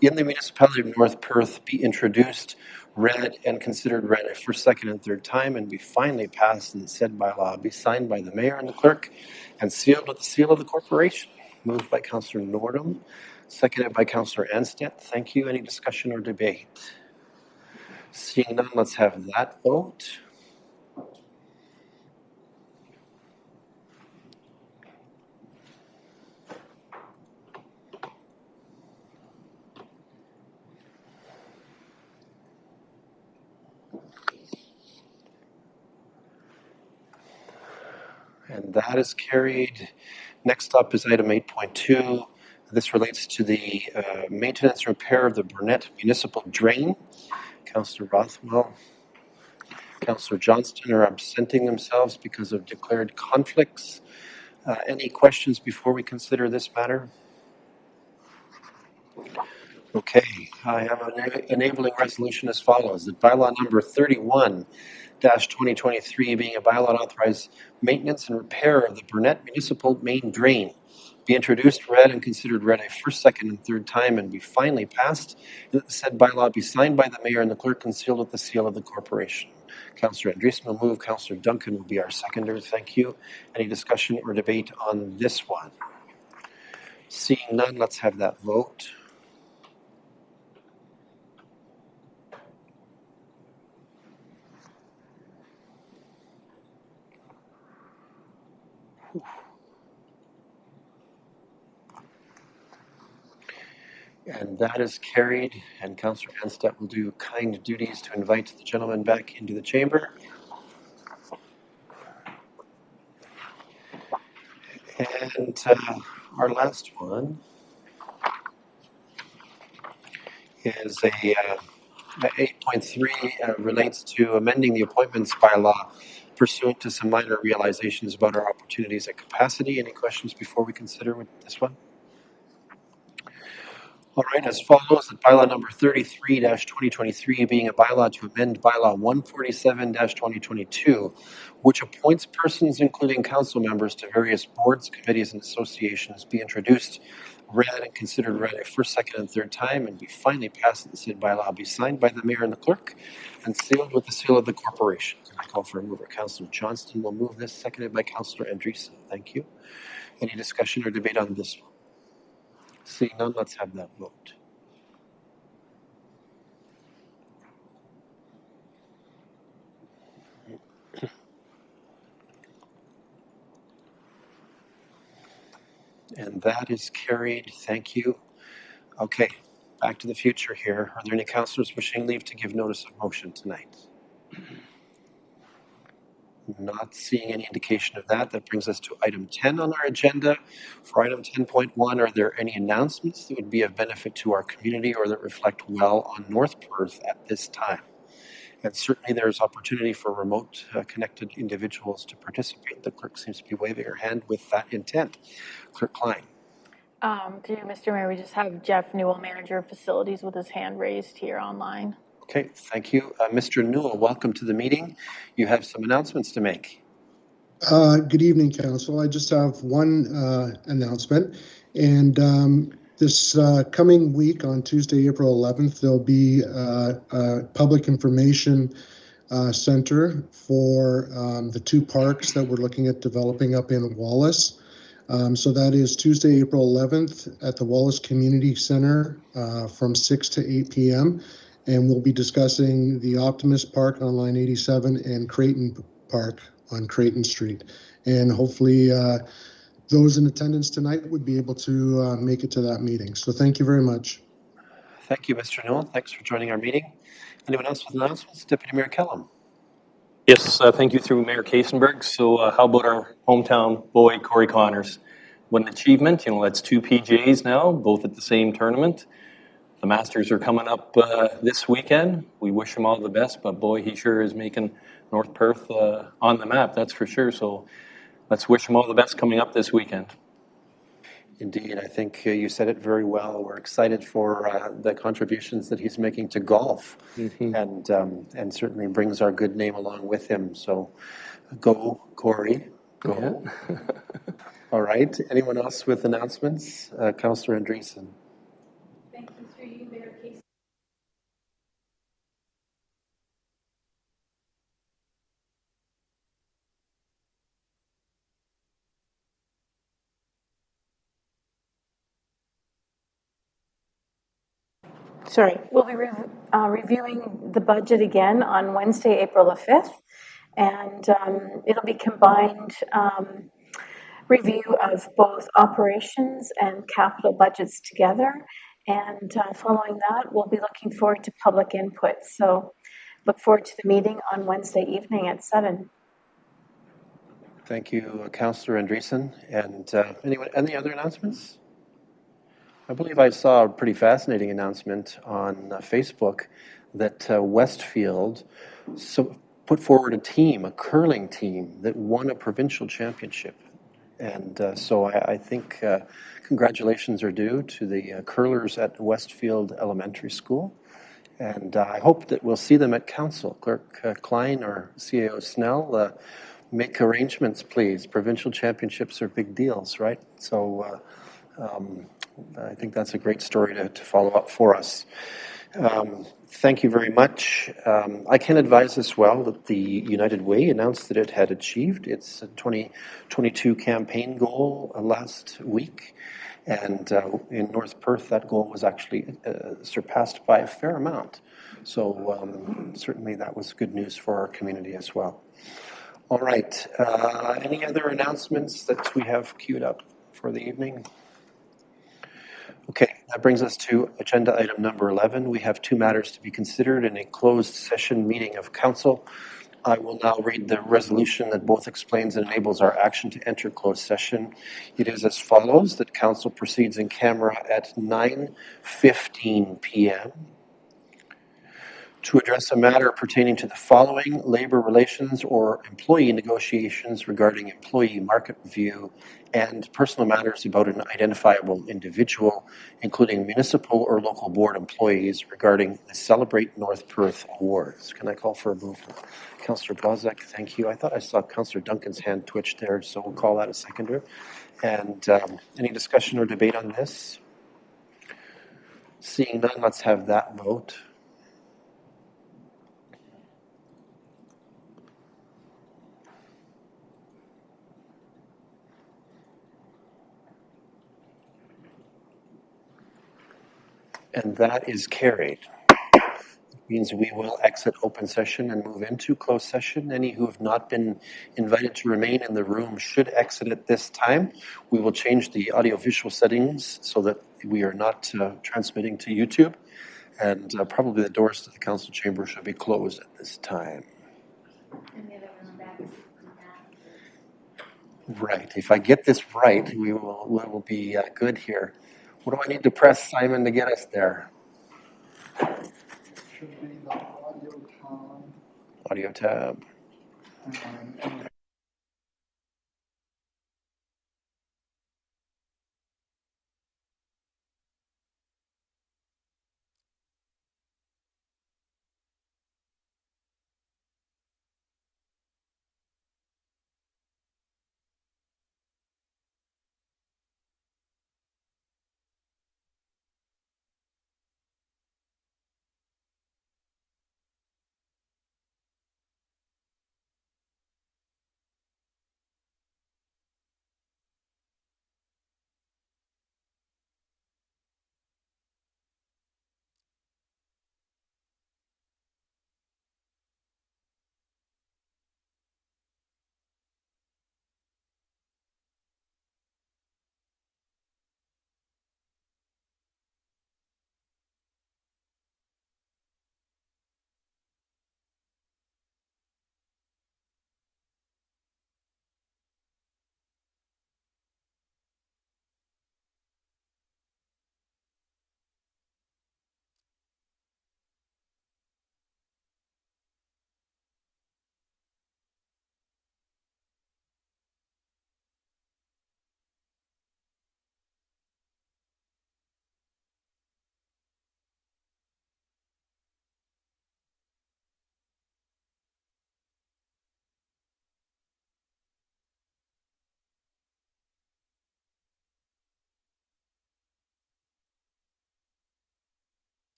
in the municipality of North Perth, be introduced, read, and considered read a first, second, and third time, and be finally passed, and said bylaw be signed by the mayor and the clerk, and sealed with the seal of the corporation. Moved by Councillor Nordum, seconded by Councillor Anstett. Thank you. Any discussion or debate? Seeing none, let's have that vote. And that is carried. Next up is item 8.2. This relates to the maintenance and repair of the Burnett Municipal Drain. Councillor Rothwell, Councillor Johnston are absenting themselves because of declared conflicts. Any questions before we consider this matter? Okay, I have an enabling resolution as follows. That bylaw number 31-2023, being a bylaw to authorize maintenance and repair of the Burnett Municipal Main Drain, be introduced, read, and considered read a first, second, and third time, and be finally passed, and that the said bylaw be signed by the mayor and the clerk and sealed with the seal of the corporation. Councillor Andreessen will move. Councillor Duncan will be our seconder. Thank you. Any discussion or debate on this one? Seeing none, let's have that vote. And that is carried, and Councillor Anstett will do kind duties to invite the gentleman back into the chamber. And our last one is a 8.3 relates to amending the appointments bylaw pursuant to some minor realizations about our opportunities at capacity. Any questions before we consider this one? All right, as follows, that bylaw number 33-2023, being a bylaw to amend bylaw 147-2022, which appoints persons, including council members, to various boards, committees, and associations, be introduced, read, and considered read a first, second, and third time, and be finally passed that the said bylaw be signed by the mayor and the clerk, and sealed with the seal of the corporation. I call for a mover. Councillor Johnston will move this, seconded by Councillor Andreessen. Thank you. Any discussion or debate on this one? Seeing none, let's have that vote. And that is carried. Thank you. Okay, back to the future here. Are there any councillors wishing leave to give notice of motion tonight? Not seeing any indication of that. That brings us to item 10 on our agenda. For item 10.1, are there any announcements that would be of benefit to our community or that reflect well on North Perth at this time? And certainly there is opportunity for remote connected individuals to participate. The clerk seems to be waving her hand with that intent. Clerk Klein.
Through you, Mr. Mayor, we just have Jeff Newell, Manager of Facilities, with his hand raised here online.
Okay, thank you. Mr. Newell, welcome to the meeting. You have some announcements to make.
Good evening, Council. I just have one announcement, and This coming week on Tuesday, April 11th, there'll be a public information center for the two parks that we're looking at developing up in Wallace. So that is Tuesday, April 11th at the Wallace Community Center from 6 to 8 p.m. And we'll be discussing the Optimist Park on line 87 and Creighton Park on Creighton Street. And hopefully those in attendance tonight would be able to make it to that meeting. So thank you very much.
Thank you, Mr. Newell. Thanks for joining our meeting. Anyone else with announcements? Deputy Mayor Kellum.
Yes, thank you through Mayor Kasenberg. So how about our hometown boy, Corey Connors? What an achievement. That's two PGAs now, both at the same tournament. The Masters are coming up this weekend. We wish him all the best, but boy, he sure is making North Perth on the map, that's for sure. So let's wish him all the best coming up this weekend.
Indeed, I think you said it very well. We're excited for the contributions that he's making to golf, and certainly brings our good name along with him. So, go, Corey, go. Yeah. All right. Anyone else with announcements? Councillor Andreessen.
Thank you, through you, Mayor Casey. Sorry, we'll be reviewing the budget again on Wednesday, April the 5th, and it'll be combined review of both operations and capital budgets together. And following that, we'll be looking forward to public input. So look forward to the meeting on Wednesday evening at 7.
Thank you, Councillor Andreessen. And any other announcements? I believe I saw a pretty fascinating announcement on Facebook that Westfield put forward a curling team that won a provincial championship. And so I think congratulations are due to the curlers at Westfield Elementary School. And I hope that we'll see them at council. Clerk Klein or CAO Snell, make arrangements, please. Provincial championships are big deals, right? So I think that's a great story to follow up for us. Thank you very much. I can advise as well that the United Way announced that it had achieved its 2022 campaign goal last week. And in North Perth, that goal was actually surpassed by a fair amount. So certainly that was good news for our community as well. All right. Any other announcements that we have queued up for the evening? Okay, that brings us to agenda item number 11. We have two matters to be considered in a closed session meeting of council. I will now read the resolution that both explains and enables our action to enter closed session. It is as follows, that council proceeds in camera at 9:15 p.m. to address a matter pertaining to the following: labor relations or employee negotiations regarding employee market review and personal matters about an identifiable individual, including municipal or local board employees regarding the Celebrate North Perth Awards. Can I call for a move? Councillor Blazek, thank you. I thought I saw Councillor Duncan's hand twitch there, so we'll call that a seconder. And any discussion or debate on this? Seeing none, let's have that vote. And that is carried. Means we will exit open session and move into closed session. Any who have not been invited to remain in the room should exit at this time. We will change the audiovisual settings so that we are not transmitting to YouTube, and probably the doors to the council chamber should be closed at this time. Right. If I get this right, we will be good here. What do I need to press, Simon, to get us there?
Should be the audio tab.
Audio tab.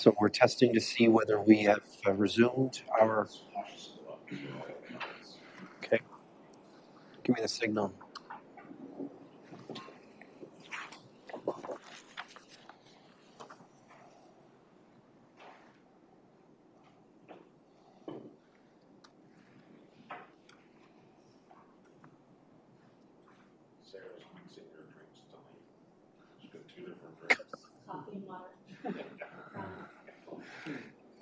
So we're testing to see whether we have resumed our. Okay. Give me the signal.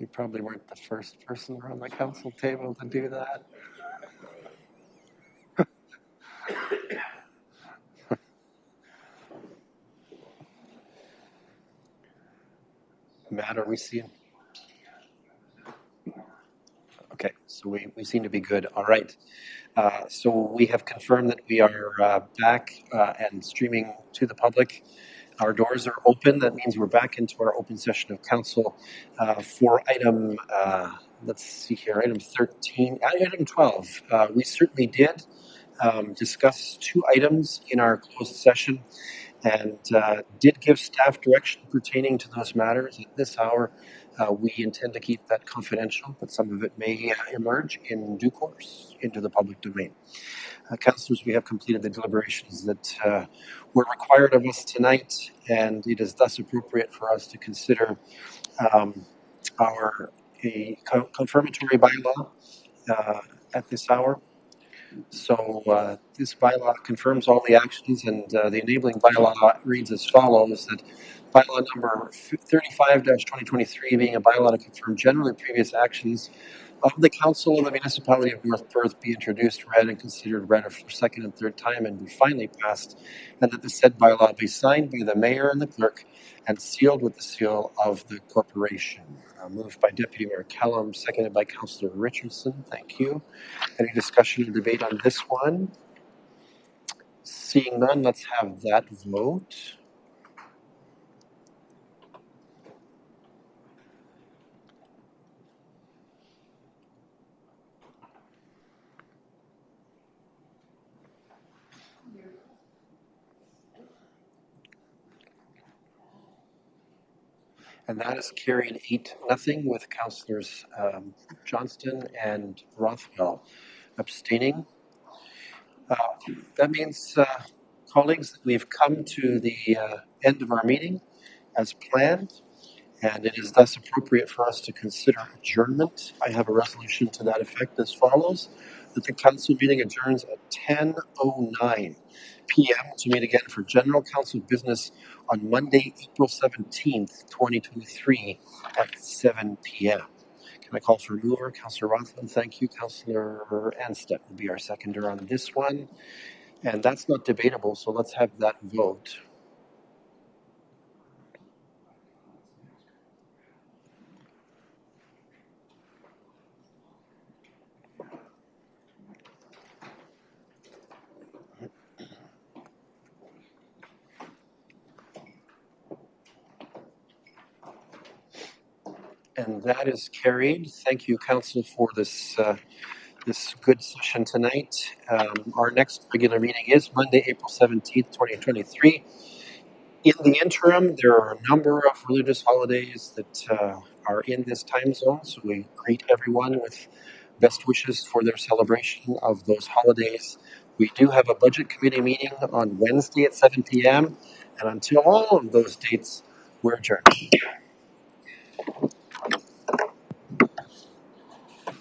You probably weren't the first person around the council table to do that. Matt, are we seeing? Okay, so we seem to be good. All right. So we have confirmed that we are back and streaming to the public. Our doors are open. That means we're back into our open session of council for item, let's see here, item 13, item 12. We certainly did discuss two items in our closed session and did give staff direction pertaining to those matters. At this hour, we intend to keep that confidential, but some of it may emerge in due course into the public domain. Councillors, we have completed the deliberations that were required of us tonight, and it is thus appropriate for us to consider our confirmatory bylaw at this hour. So this bylaw confirms all the actions, and the enabling bylaw reads as follows: that bylaw number 35-2023, being a bylaw to confirm generally previous actions of the Council of the Municipality of North Perth, be introduced, read, and considered read for second and third time, and be finally passed, and that the said bylaw be signed by the mayor and the clerk and sealed with the seal of the corporation. Moved by Deputy Mayor Callum, seconded by Councillor Richardson. Thank you. Any discussion or debate on this one? Seeing none, let's have that vote. And that is carried 8-0 with Councillors Johnston and Rothwell abstaining. That means, colleagues, that we've come to the end of our meeting as planned, and it is thus appropriate for us to consider adjournment. I have a resolution to that effect as follows: that the council meeting adjourns at 10:09 p.m. to meet again for general council business on Monday, April 17th, 2023 at 7 p.m. Can I call for a mover? Councillor Rothman, thank you. Councillor Anstett will be our seconder on this one. And that's not debatable, so let's have that vote. And that is carried. Thank you, Council, for this this good session tonight. Our next regular meeting is Monday, April 17th, 2023. In the interim, there are a number of religious holidays that are in this time zone, so we greet everyone with best wishes for their celebration of those holidays. We do have a budget committee meeting on Wednesday at 7 p.m., and until all of those dates, we're adjourned.